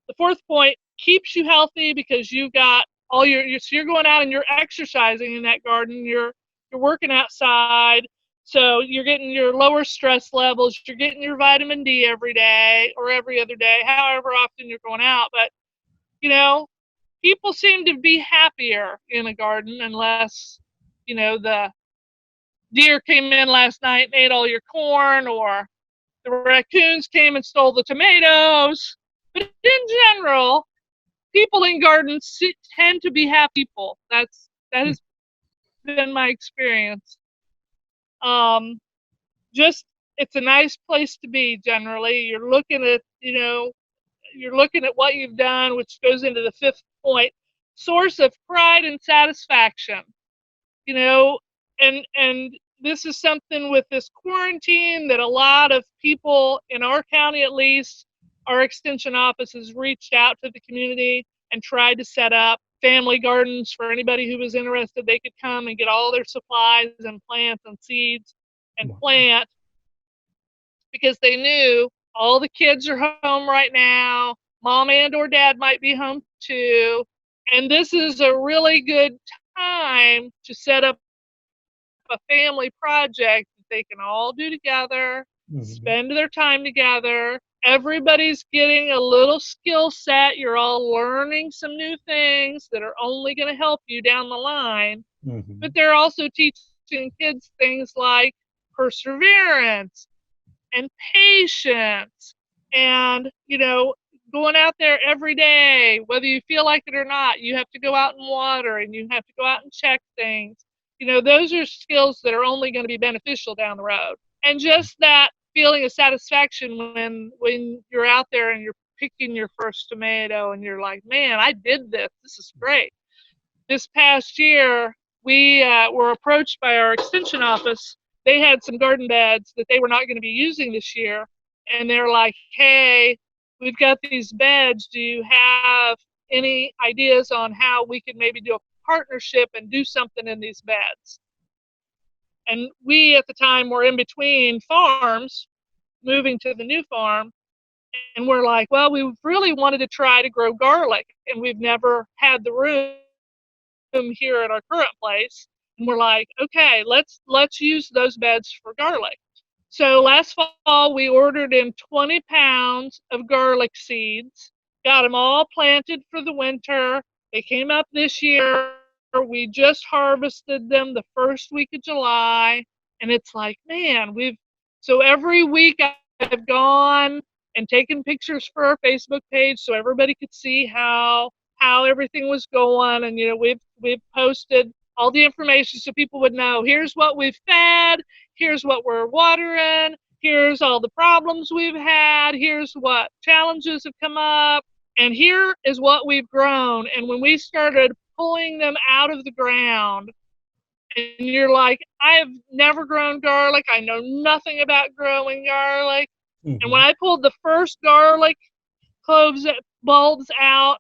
[SPEAKER 2] the fourth point keeps you healthy because you've got all so you're going out and you're exercising in that garden. You're working outside, so you're getting your lower stress levels. You're getting your vitamin D every day or every other day, however often you're going out. But you know, people seem to be happier in a garden unless the deer came in last night and ate all your corn, or the raccoons came and stole the tomatoes. But in general, people in gardens tend to be happy people. That has been my experience. Um, just it's a nice place to be. Generally, you're looking at you're looking at what you've done, which goes into the fifth point: source of pride and satisfaction. You know, and this is something with this quarantine that a lot of people in our county, at least, our extension office has reached out to the community and tried to set up family gardens for anybody who was interested. They could come and get all their supplies and plants and seeds and plant, because they knew all the kids are home right now. Mom and or dad might be home too. And this is a really good time to set up a family project that they can all do together,
[SPEAKER 1] Mhm.
[SPEAKER 2] spend their time together. Everybody's getting a little skill set. You're all learning some new things that are only going to help you down the line. But
[SPEAKER 1] Mhm.
[SPEAKER 2] they're also teaching kids things like perseverance and patience and, going out there every day, whether you feel like it or not. You have to go out and water and you have to go out and check things. Those are skills that are only going to be beneficial down the road. And just that feeling of satisfaction when you're out there and you're picking your first tomato and you're like, man, I did this. This is great. This past year, we were approached by our extension office. They had some garden beds that they were not going to be using this year. And they're like, hey, we've got these beds. Do you have any ideas on how we could maybe do a partnership and do something in these beds? And we at the time were in between farms, moving to the new farm. And we're like, well, we really wanted to try to grow garlic, and we've never had the room here at our current place. And we're like, okay, let's use those beds for garlic. So last fall we ordered in 20 pounds of garlic seeds, got them all planted for the winter. They came up this year. We just harvested them the first week of July. And it's like, man, so every week I've gone and taken pictures for our Facebook page so everybody could see how everything was going. And we've posted all the information so people would know, here's what we've fed, here's what we're watering, here's all the problems we've had, here's what challenges have come up, and here is what we've grown. And when we started pulling them out of the ground, and you're like, I've never grown garlic, I know nothing about growing garlic. And when
[SPEAKER 1] Mhm.
[SPEAKER 2] I pulled the first garlic cloves bulbs out,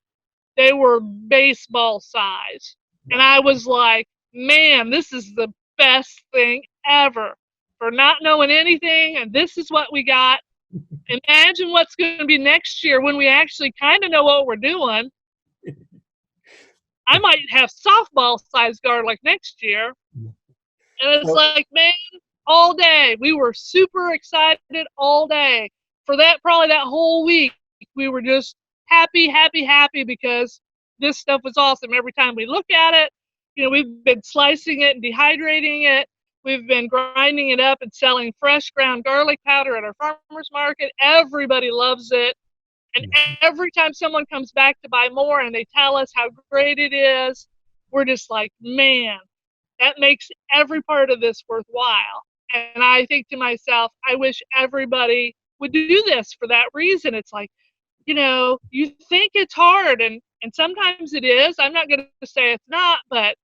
[SPEAKER 2] they were baseball size. And I
[SPEAKER 1] Wow.
[SPEAKER 2] was like, man, this is the best thing ever for not knowing anything. And this is what we got. Imagine what's going to be next year when we actually kind of know what we're doing. I might have softball sized garlic next year. And it's
[SPEAKER 1] So,
[SPEAKER 2] like, man, all day. We were super excited all day. For that, probably that whole week, we were just happy, happy, happy because this stuff was awesome. Every time we look at it, we've been slicing it and dehydrating it. We've been grinding it up and selling fresh ground garlic powder at our farmers market. Everybody loves it. And
[SPEAKER 1] mhm.
[SPEAKER 2] every time someone comes back to buy more and they tell us how great it is, we're just like, man, that makes every part of this worthwhile. And I think to myself, I wish everybody would do this for that reason. It's like, you think it's hard, and sometimes it is. I'm not going to say it's not, but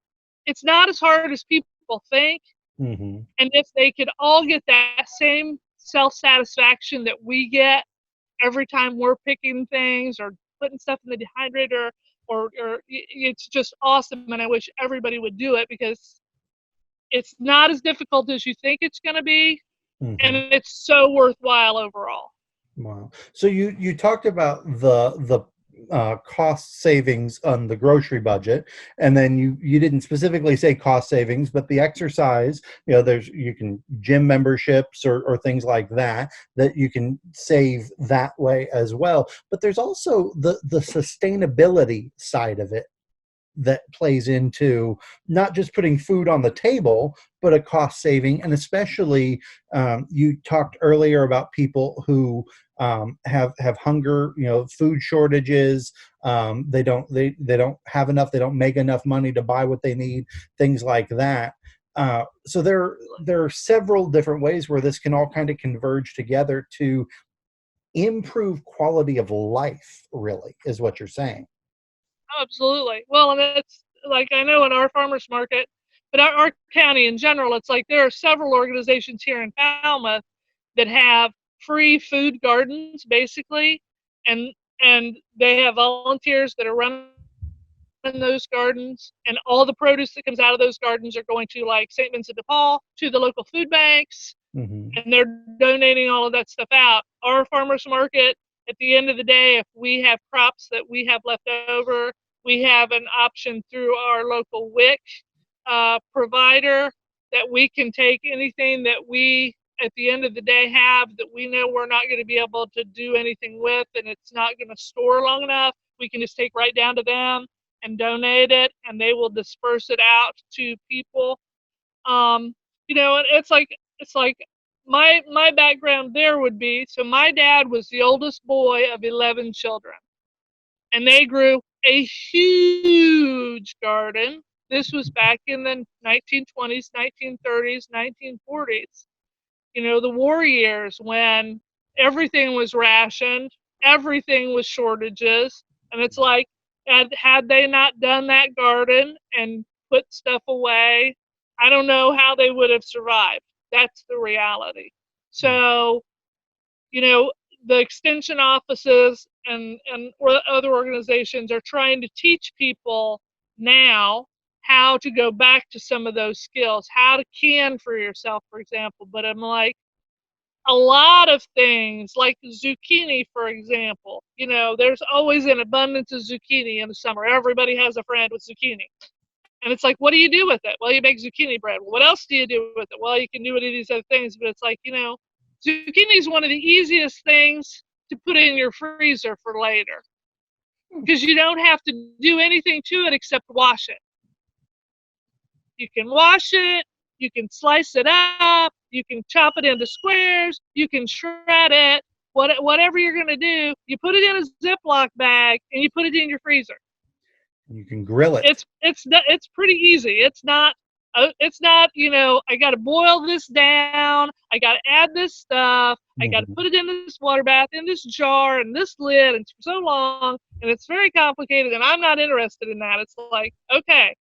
[SPEAKER 2] it's not as hard as people think.
[SPEAKER 1] Mhm.
[SPEAKER 2] And if they could all get that same self satisfaction that we get every time we're picking things or putting stuff in the dehydrator, or it's just awesome. And I wish everybody would do it because it's not as difficult as you think it's going to be, and
[SPEAKER 1] Mhm.
[SPEAKER 2] it's so worthwhile overall.
[SPEAKER 1] Wow. So you talked about the cost savings on the grocery budget, and then you didn't specifically say cost savings, but the exercise. You can gym memberships or things like that you can save that way as well. But there's also the sustainability side of it that plays into not just putting food on the table, but a cost saving. And especially, you talked earlier about people who have hunger, food shortages. They don't have enough. They don't make enough money to buy what they need. Things like that. So there are several different ways where this can all kind of converge together to improve quality of life. Really, is what you're saying.
[SPEAKER 2] Absolutely. Well, and it's like I know in our farmers market, but our county in general, it's like there are several organizations here in Falmouth that have free food gardens, basically, and they have volunteers that are running those gardens, and all the produce that comes out of those gardens are going to like St. Vincent de Paul, to the local food banks,
[SPEAKER 1] Hmm.
[SPEAKER 2] and they're donating all of that stuff out. Our farmers market, at the end of the day, if we have crops that we have left over, we have an option through our local WIC provider that we can take anything that we, at the end of the day, have that we know we're not going to be able to do anything with and it's not going to store long enough. We can just take right down to them and donate it, and they will disperse it out to people. um, and it's like my background there would be, so my dad was the oldest boy of 11 children, and they grew a huge garden. This was back in the 1920s, 1930s, 1940s, the war years when everything was rationed, everything was shortages. And it's like, had they not done that garden and put stuff away, I don't know how they would have survived. That's the reality. So, you know, the extension offices and other organizations are trying to teach people now how to go back to some of those skills, how to can for yourself, for example. But I'm like, a lot of things like zucchini, for example. There's always an abundance of zucchini in the summer. Everybody has a friend with zucchini. And it's like, what do you do with it? Well, you make zucchini bread. Well, what else do you do with it? Well, you can do any of these other things, but it's like, zucchini is one of the easiest things to put in your freezer for later because you don't have to do anything to it except wash it. You can wash it, you can slice it up, you can chop it into squares, you can shred it, whatever you're going to do, you put it in a Ziploc bag and you put it in your freezer.
[SPEAKER 1] You can grill it.
[SPEAKER 2] It's pretty easy. It's not, I got to boil this down, I got to add this stuff, I got to
[SPEAKER 1] Hmm.
[SPEAKER 2] put it in this water bath, in this jar, and this lid, and for so long, and it's very complicated, and I'm not interested in that. It's like, okay,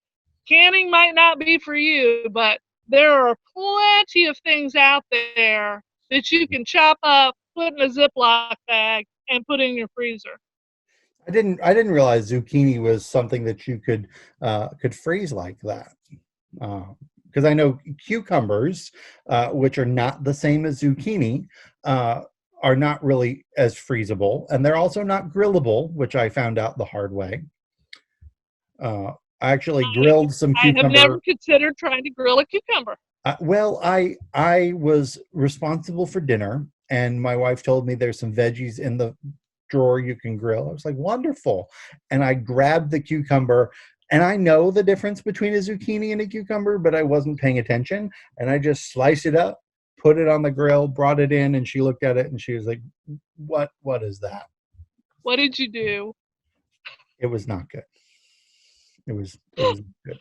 [SPEAKER 2] canning might not be for you, but there are plenty of things out there that you can chop up, put in a Ziploc bag, and put in your freezer.
[SPEAKER 1] I didn't realize zucchini was something that you could freeze like that. Because I know cucumbers, which are not the same as zucchini, uh, are not really as freezable, and they're also not grillable, which I found out the hard way. I actually grilled some
[SPEAKER 2] I have never
[SPEAKER 1] cucumber.
[SPEAKER 2] considered trying to grill a cucumber.
[SPEAKER 1] Well, I was responsible for dinner, and my wife told me there's some veggies in the drawer you can grill. I was like, wonderful. And I grabbed the cucumber, and I know the difference between a zucchini and a cucumber, but I wasn't paying attention. And I just sliced it up, put it on the grill, brought it in, and she looked at it and she was like, what is that?
[SPEAKER 2] What did you do?
[SPEAKER 1] It was not good. It was good.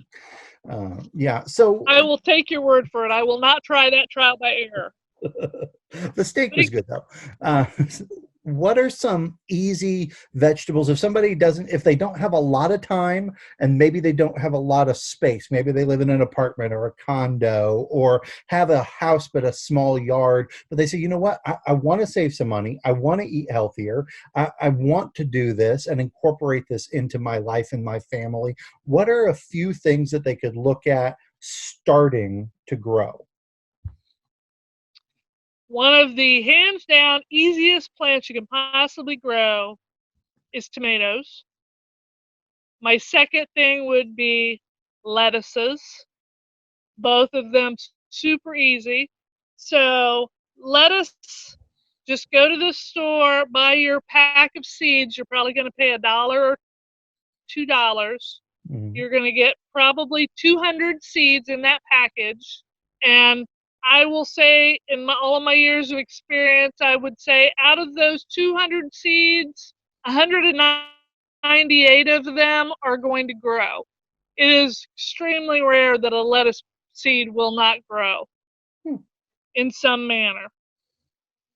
[SPEAKER 1] Yeah. So
[SPEAKER 2] I will take your word for it. I will not try that trial by error.
[SPEAKER 1] the steak
[SPEAKER 2] But
[SPEAKER 1] was good though. Uh, what are some easy vegetables if they don't have a lot of time and maybe they don't have a lot of space, maybe they live in an apartment or a condo or have a house but a small yard, but they say, you know what, I want to save some money, I want to eat healthier, I want to do this and incorporate this into my life and my family. What are a few things that they could look at starting to grow?
[SPEAKER 2] one of the hands down easiest plants you can possibly grow is tomatoes. My second thing would be lettuces. Both of them super easy. So, lettuce, just go to the store, buy your pack of seeds. You're probably going to pay $1 or $2.
[SPEAKER 1] Mm-hmm.
[SPEAKER 2] You're going to get probably 200 seeds in that package. And I will say, in all of my years of experience, I would say out of those 200 seeds, 198 of them are going to grow. It is extremely rare that a lettuce seed will not grow in some manner.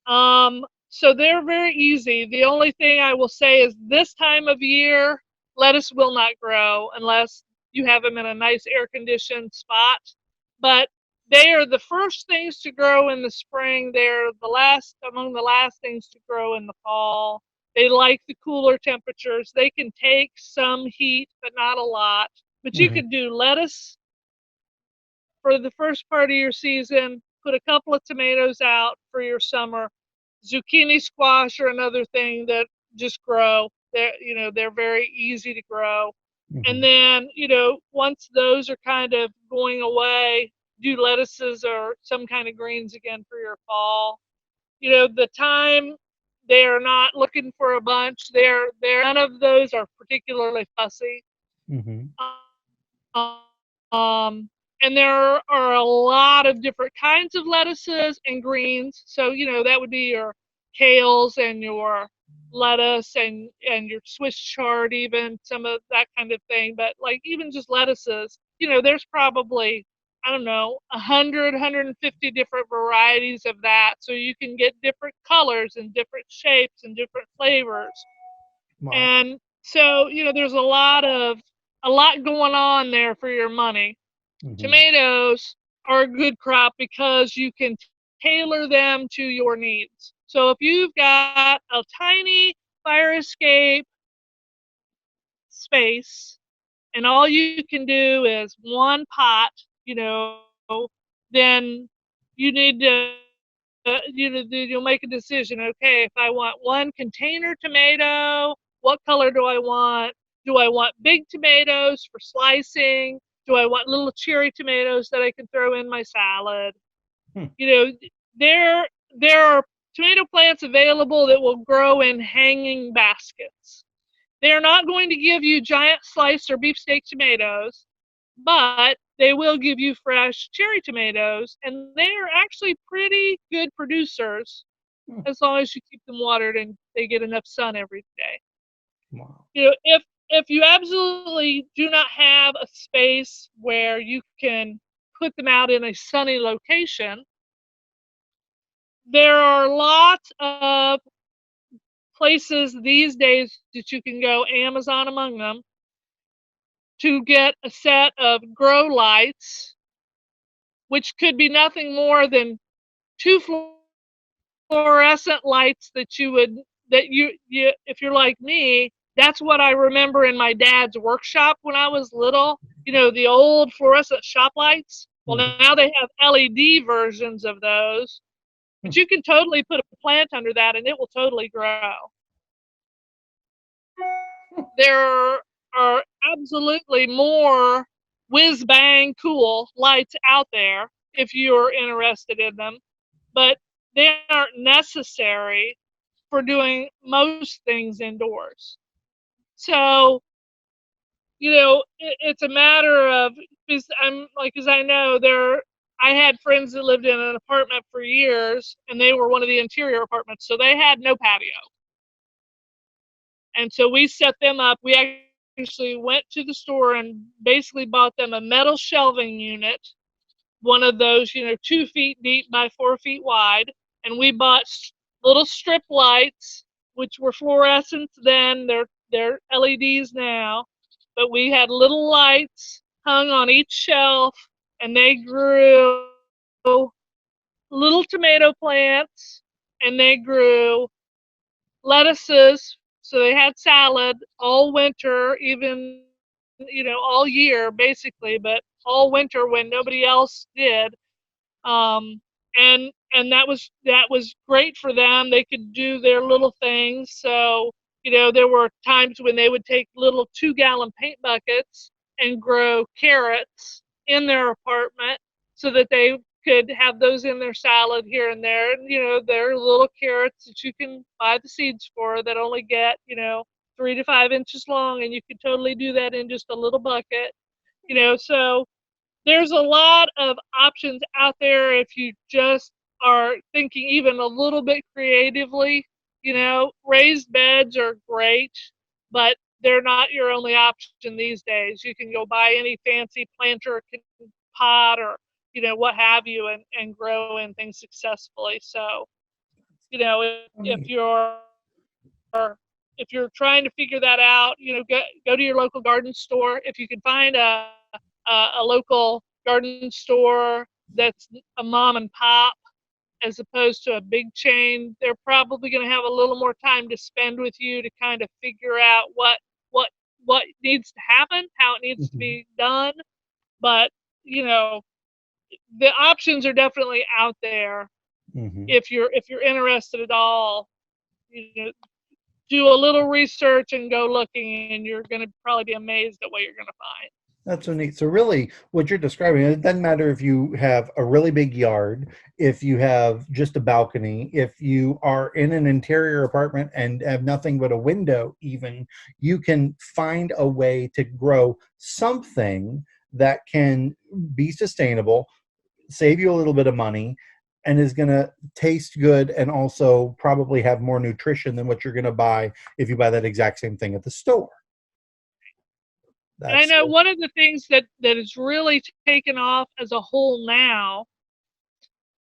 [SPEAKER 2] So they're very easy. The only thing I will say is this time of year, lettuce will not grow unless you have them in a nice air conditioned spot. But they are the first things to grow in the spring. They're the last among the last things to grow in the fall. They like the cooler temperatures. They can take some heat, but not a lot. But you
[SPEAKER 1] Mm-hmm.
[SPEAKER 2] could do lettuce for the first part of your season, put a couple of tomatoes out for your summer. Zucchini squash are another thing that just grow. They're very easy to grow.
[SPEAKER 1] Mm-hmm.
[SPEAKER 2] And then, once those are kind of going away, do lettuces or some kind of greens again for your fall. The time they are not looking for a bunch. They're none of those are particularly fussy.
[SPEAKER 1] Mm-hmm.
[SPEAKER 2] And there are a lot of different kinds of lettuces and greens. So, that would be your kales and your lettuce and your Swiss chard, even some of that kind of thing. But like even just lettuces, there's probably, I don't know, 150 different varieties of that. So you can get different colors and different shapes and different flavors.
[SPEAKER 1] Wow.
[SPEAKER 2] And so, there's a lot going on there for your money.
[SPEAKER 1] Mm-hmm.
[SPEAKER 2] Tomatoes are a good crop because you can tailor them to your needs. So if you've got a tiny fire escape space and all you can do is one pot, then you need to you'll make a decision. Okay, if I want one container tomato, what color do I want? Do I want big tomatoes for slicing? Do I want little cherry tomatoes that I can throw in my salad?
[SPEAKER 1] Hmm.
[SPEAKER 2] You know, there are tomato plants available that will grow in hanging baskets. They are not going to give you giant sliced or beefsteak tomatoes, but they will give you fresh cherry tomatoes, and they are actually pretty good producers
[SPEAKER 1] Hmm.
[SPEAKER 2] as long as you keep them watered and they get enough sun every day.
[SPEAKER 1] Wow.
[SPEAKER 2] If you absolutely do not have a space where you can put them out in a sunny location, there are lots of places these days that you can go, Amazon among them, to get a set of grow lights, which could be nothing more than two fluorescent lights that if you're like me, that's what I remember in my dad's workshop when I was little. The old fluorescent shop lights. Well,
[SPEAKER 1] Mm-hmm.
[SPEAKER 2] now they have LED versions of those, but you can totally put a plant under that and it will totally grow. There are absolutely more whiz bang cool lights out there if you're interested in them, but they aren't necessary for doing most things indoors. So, it's a matter of, because I'm like, as I know, I had friends that lived in an apartment for years, and they were one of the interior apartments, so they had no patio. And so we set them up. We actually went to the store and basically bought them a metal shelving unit, one of those, 2 feet deep by 4 feet wide. And we bought little strip lights, which were fluorescent then. They're LEDs now. But we had little lights hung on each shelf, and they grew little tomato plants, and they grew lettuces. So they had salad all winter, even all year basically, but all winter when nobody else did. And that was great for them. They could do their little things. So there were times when they would take little 2-gallon paint buckets and grow carrots in their apartment so that they could have those in their salad here and there. And there are little carrots that you can buy the seeds for that only get 3 to 5 inches long, and you can totally do that in just a little bucket. So there's a lot of options out there if you just are thinking even a little bit creatively. Raised beds are great, but they're not your only option these days. You can go buy any fancy planter pot or what have you, and grow in things successfully. So if you're trying to figure that out, go to your local garden store. If you can find a local garden store that's a mom and pop as opposed to a big chain, they're probably going to have a little more time to spend with you to kind of figure out what what needs to happen, how it needs to
[SPEAKER 1] Mhm.
[SPEAKER 2] be done. But you know, the options are definitely out there
[SPEAKER 1] Mhm.
[SPEAKER 2] if you're interested at all. You know, do a little research and go looking, and you're going to probably be amazed at what you're going to find.
[SPEAKER 1] That's so neat. So really, what you're describing, it doesn't matter if you have a really big yard, if you have just a balcony, if you are in an interior apartment and have nothing but a window, even, you can find a way to grow something that can be sustainable, save you a little bit of money, and is going to taste good and also probably have more nutrition than what you're going to buy if you buy that exact same thing at the store.
[SPEAKER 2] And I
[SPEAKER 1] That's
[SPEAKER 2] know one of the things that is really taken off as a whole now,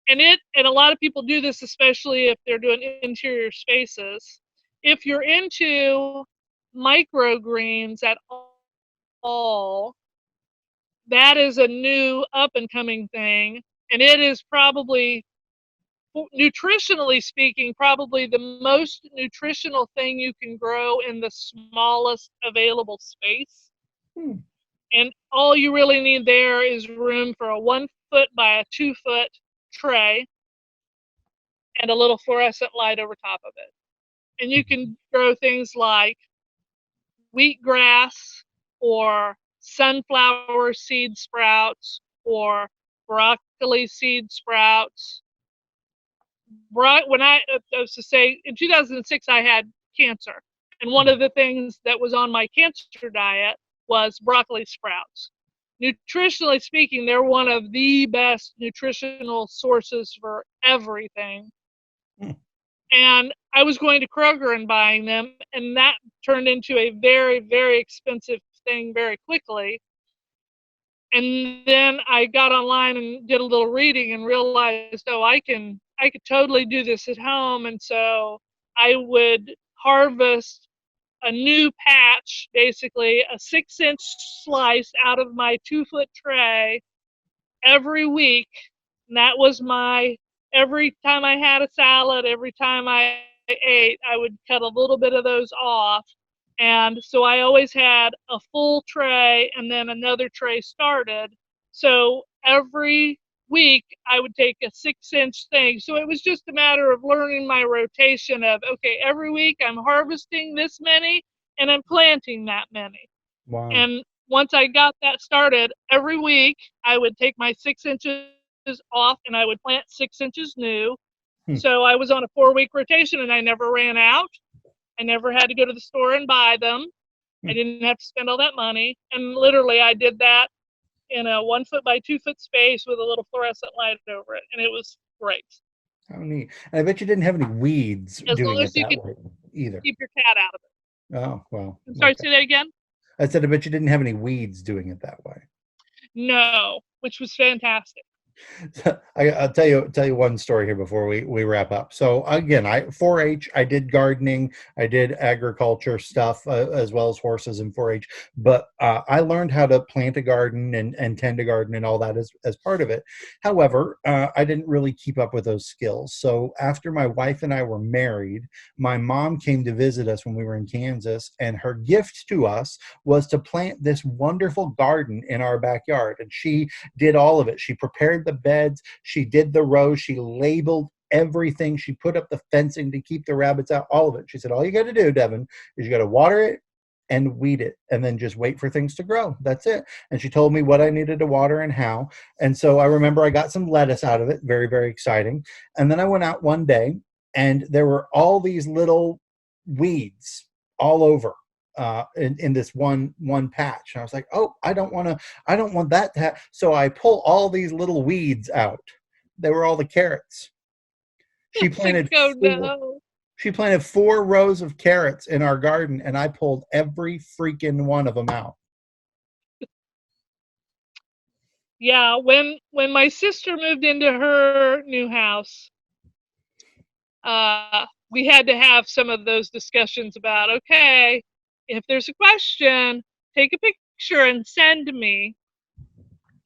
[SPEAKER 2] and a lot of people do this, especially if they're doing interior spaces. If you're into microgreens at all, that is a new up and coming thing, and it is probably, nutritionally speaking, probably the most nutritional thing you can grow in the smallest available space.
[SPEAKER 1] hmm,
[SPEAKER 2] And all you really need there is room for a 1 foot by a 2 foot tray and a little fluorescent light over top of it. And you can grow things like wheatgrass or sunflower seed sprouts or broccoli seed sprouts. When I was to say, in 2006, I had cancer. And one of the things that was on my cancer diet was broccoli sprouts. Nutritionally speaking, they're one of the best nutritional sources for everything.
[SPEAKER 1] hmm,
[SPEAKER 2] And I was going to Kroger and buying them, and that turned into a very, very expensive thing very quickly. And then I got online and did a little reading and realized, oh, I could totally do this at home. And so I would harvest a new patch, basically a 6 inch slice out of my 2 foot tray every week. And that was every time I had a salad, every time I ate, I would cut a little bit of those off. And so I always had a full tray and then another tray started. So every week I would take a 6 inch thing. So it was just a matter of learning my rotation of, okay, every week I'm harvesting this many and I'm planting that many.
[SPEAKER 1] wow.
[SPEAKER 2] And once I got that started, every week I would take my 6 inches off and I would plant 6 inches new.
[SPEAKER 1] Hmm,
[SPEAKER 2] So I was on a 4 week rotation and I never ran out. I never had to go to the store and buy them. I
[SPEAKER 1] hmm.
[SPEAKER 2] didn't have to spend all that money. And literally, I did that in a 1 foot by 2 foot space with a little fluorescent light over it. And it was great.
[SPEAKER 1] How neat. And I bet you didn't have any weeds
[SPEAKER 2] As long
[SPEAKER 1] doing
[SPEAKER 2] as
[SPEAKER 1] it
[SPEAKER 2] you
[SPEAKER 1] that
[SPEAKER 2] could
[SPEAKER 1] way either.
[SPEAKER 2] keep your cat out of it.
[SPEAKER 1] Oh, well,
[SPEAKER 2] I'm sorry,
[SPEAKER 1] okay.
[SPEAKER 2] say that again?
[SPEAKER 1] I said, I bet you didn't have any weeds doing it that way.
[SPEAKER 2] No, which was fantastic.
[SPEAKER 1] I'll tell you one story here before we wrap up. So again, I 4-H, I did gardening, I did agriculture stuff as well as horses and 4-H. But I learned how to plant a garden and tend a garden and all that as part of it. However, I didn't really keep up with those skills. So after my wife and I were married, my mom came to visit us when we were in Kansas, and her gift to us was to plant this wonderful garden in our backyard. And she did all of it. She prepared the beds, she did the rows, she labeled everything, she put up the fencing to keep the rabbits out, all of it. She said, all you got to do, Devin, is you got to water it and weed it and then just wait for things to grow. That's it. And she told me what I needed to water and how. And so I remember I got some lettuce out of it, very, very exciting. And then I went out one day and there were all these little weeds all over in this one patch. And I was like, oh, I don't want that to so I pull all these little weeds out. They were all the carrots. She
[SPEAKER 2] It's like,
[SPEAKER 1] planted
[SPEAKER 2] oh
[SPEAKER 1] four
[SPEAKER 2] no.
[SPEAKER 1] she planted 4 rows of carrots in our garden, and I pulled every freaking one of them out.
[SPEAKER 2] Yeah, when my sister moved into her new house, we had to have some of those discussions about, okay, if there's a question, take a picture and send me,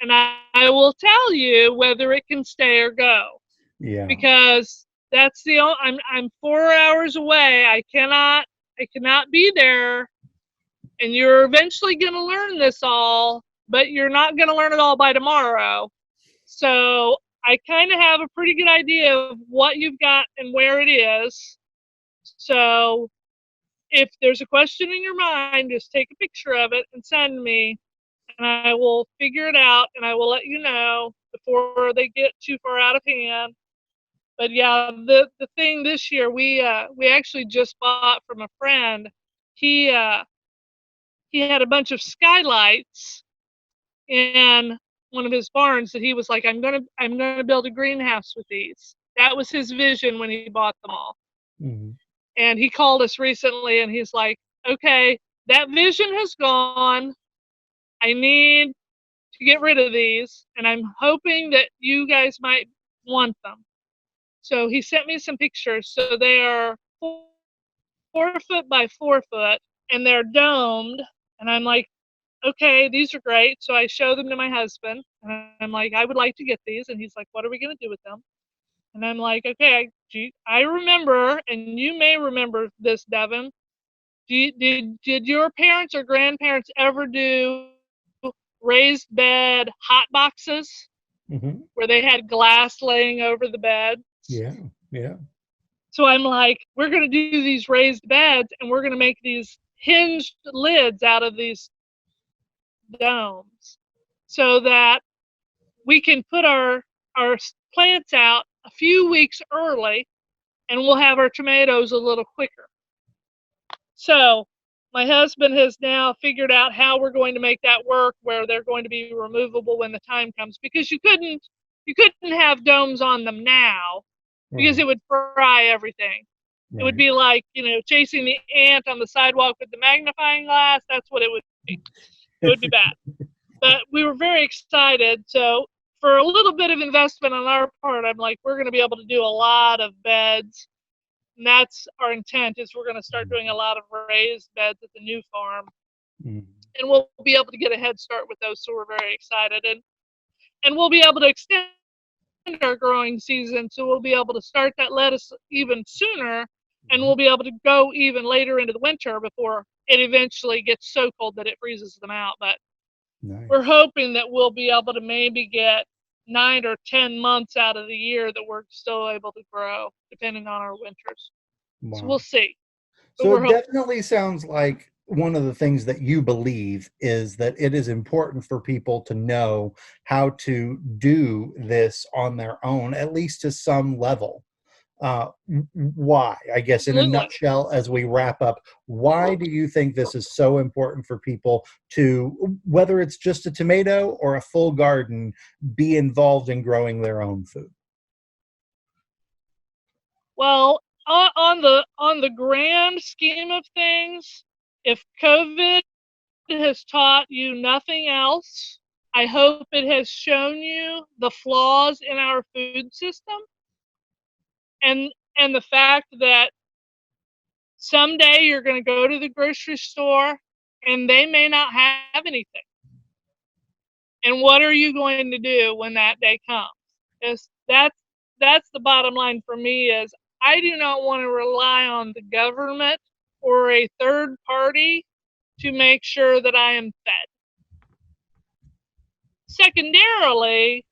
[SPEAKER 2] and I will tell you whether it can stay or go.
[SPEAKER 1] Yeah.
[SPEAKER 2] Because that's the only, I'm 4 hours away. I cannot be there, and you're eventually going to learn this all, but you're not going to learn it all by tomorrow. So I kind of have a pretty good idea of what you've got and where it is. So if there's a question in your mind, just take a picture of it and send me, and I will figure it out and I will let you know before they get too far out of hand. But yeah, the thing this year, we actually just bought from a friend. He had a bunch of skylights in one of his barns that he was like, I'm gonna build a greenhouse with these. That was his vision when he bought them all.
[SPEAKER 1] Mm-hmm.
[SPEAKER 2] And he called us recently and he's like, okay, that vision has gone. I need to get rid of these, and I'm hoping that you guys might want them. So he sent me some pictures. So they are 4 foot by 4 foot, and they're domed. And I'm like, okay, these are great. So I show them to my husband, and I'm like, I would like to get these. And he's like, what are we going to do with them? And I'm like, okay, I remember, and you may remember this, Devin. Did your parents or grandparents ever do raised bed hot boxes
[SPEAKER 1] Mm-hmm.
[SPEAKER 2] where they had glass laying over the beds?
[SPEAKER 1] Yeah. Yeah.
[SPEAKER 2] So I'm like, we're going to do these raised beds, and we're going to make these hinged lids out of these domes so that we can put our plants out a few weeks early, and we'll have our tomatoes a little quicker. So my husband has now figured out how we're going to make that work where they're going to be removable when the time comes, because you couldn't have domes on them now because
[SPEAKER 1] Right.
[SPEAKER 2] it would fry everything. It would
[SPEAKER 1] Right.
[SPEAKER 2] be like, chasing the ant on the sidewalk with the magnifying glass. That's what it would be. It would be bad. But we were very excited. So for a little bit of investment on our part, I'm like, we're going to be able to do a lot of beds. And that's our intent, is we're going to start doing a lot of raised beds at the new farm.
[SPEAKER 1] Mm-hmm.
[SPEAKER 2] And we'll be able to get a head start with those. So we're very excited. And we'll be able to extend our growing season. So we'll be able to start that lettuce even sooner, and we'll be able to go even later into the winter before it eventually gets so cold that it freezes them out. But we're
[SPEAKER 1] Nice.
[SPEAKER 2] hoping that we'll be able to maybe get 9 or 10 months out of the year that we're still able to grow, depending on our winters. So we'll
[SPEAKER 1] Wow.
[SPEAKER 2] see. But
[SPEAKER 1] So
[SPEAKER 2] we're
[SPEAKER 1] it
[SPEAKER 2] hopeful.
[SPEAKER 1] definitely sounds like one of the things that you believe is that it is important for people to know how to do this on their own, at least to some level. Why? I guess in a
[SPEAKER 2] Absolutely.
[SPEAKER 1] nutshell, as we wrap up, why do you think this is so important for people to, whether it's just a tomato or a full garden, be involved in growing their own food?
[SPEAKER 2] Well, on the grand scheme of things, if COVID has taught you nothing else, I hope it has shown you the flaws in our food system, and the fact that someday you're going to go to the grocery store and they may not have anything. And what are you going to do when that day comes? Is that's the bottom line for me, is I do not want to rely on the government or a third party to make sure that I am fed. Secondarily,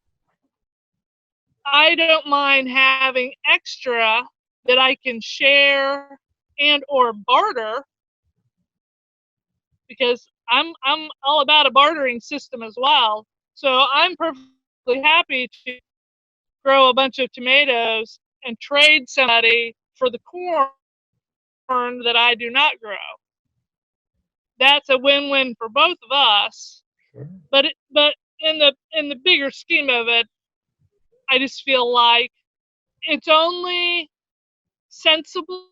[SPEAKER 2] I don't mind having extra that I can share and or barter, because I'm all about a bartering system as well. So I'm perfectly happy to grow a bunch of tomatoes and trade somebody for the corn that I do not grow. that's a win-win for both of us.
[SPEAKER 1] Sure.
[SPEAKER 2] But in the bigger scheme of it, I just feel like it's only sensible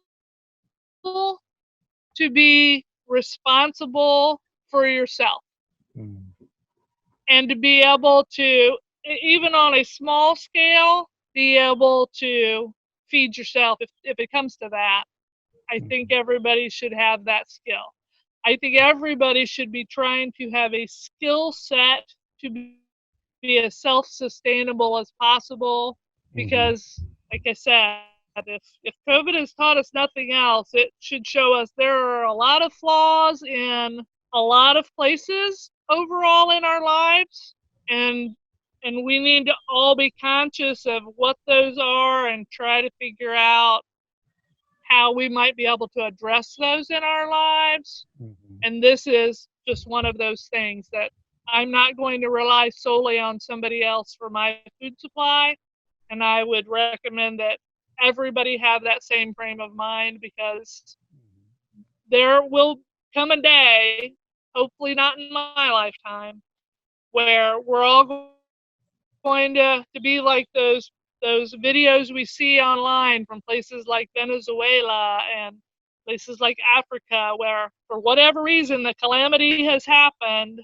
[SPEAKER 2] to be responsible for yourself
[SPEAKER 1] Mm.
[SPEAKER 2] and to be able to, even on a small scale, be able to feed yourself if it comes to that. I think
[SPEAKER 1] Mhm.
[SPEAKER 2] everybody should have that skill. I think everybody should be trying to have a skill set to be as self-sustainable as possible because,
[SPEAKER 1] Mhm.
[SPEAKER 2] like I said, if COVID has taught us nothing else, it should show us there are a lot of flaws in a lot of places overall in our lives, and we need to all be conscious of what those are and try to figure out how we might be able to address those in our lives.
[SPEAKER 1] Mhm.
[SPEAKER 2] And this is just one of those things that I'm not going to rely solely on somebody else for my food supply. And I would recommend that everybody have that same frame of mind, because there will come a day, hopefully not in my lifetime, where we're all going to be like those videos we see online from places like Venezuela and places like Africa, where for whatever reason the calamity has happened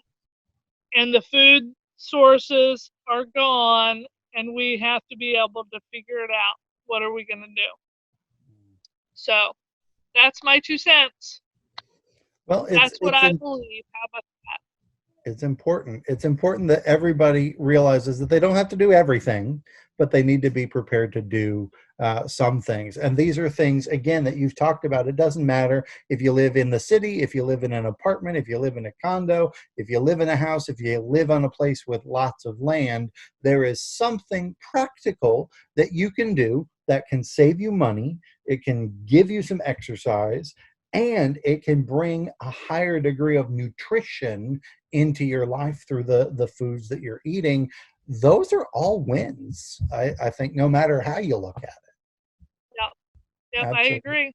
[SPEAKER 2] and the food sources are gone, and we have to be able to figure it out. What are we going to do? So that's my 2 cents.
[SPEAKER 1] Well,
[SPEAKER 2] That's what I believe. How about that?
[SPEAKER 1] it's important. It's important that everybody realizes that they don't have to do everything, but they need to be prepared to do some things. And these are things, again, that you've talked about. It doesn't matter if you live in the city, if you live in an apartment, if you live in a condo, if you live in a house, if you live on a place with lots of land, there is something practical that you can do that can save you money. It can give you some exercise, and it can bring a higher degree of nutrition into your life through the foods that you're eating. Those are all wins. I think no matter how you look at it.
[SPEAKER 2] Yep, yep, I
[SPEAKER 1] Absolutely.
[SPEAKER 2] agree.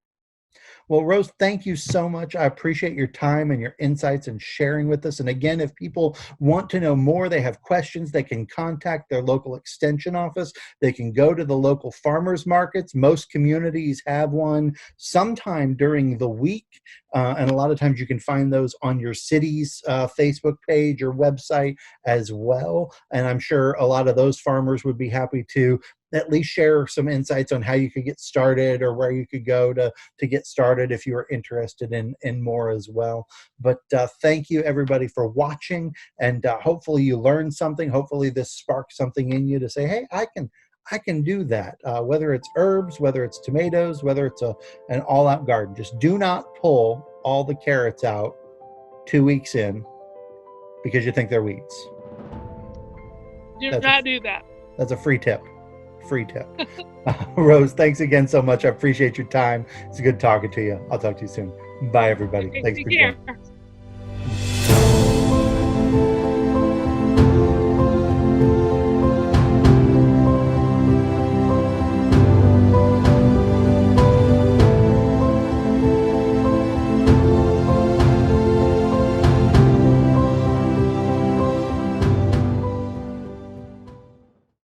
[SPEAKER 1] Well, Rose, thank you so much. I appreciate your time and your insights and sharing with us. And again, if people want to know more, they have questions, they can contact their local extension office. They can go to the local farmers markets. Most communities have one sometime during the week. And a lot of times you can find those on your city's Facebook page or website as well. And I'm sure a lot of those farmers would be happy to at least share some insights on how you could get started or where you could go to get started if you are interested in more as well. But thank you everybody for watching, and hopefully you learned something. Hopefully this sparked something in you to say, hey, I can do that. Whether it's herbs, whether it's tomatoes, whether it's an all-out garden, just do not pull all the carrots out 2 weeks in because you think they're weeds.
[SPEAKER 2] Do
[SPEAKER 1] That's a
[SPEAKER 2] not do that.
[SPEAKER 1] that's a free tip. Free tip. Rose, thanks again so much. I appreciate your time. It's good talking to you. I'll talk to you soon. Bye, everybody.
[SPEAKER 2] Okay,
[SPEAKER 1] Thanks
[SPEAKER 2] take
[SPEAKER 1] for joining.
[SPEAKER 2] care.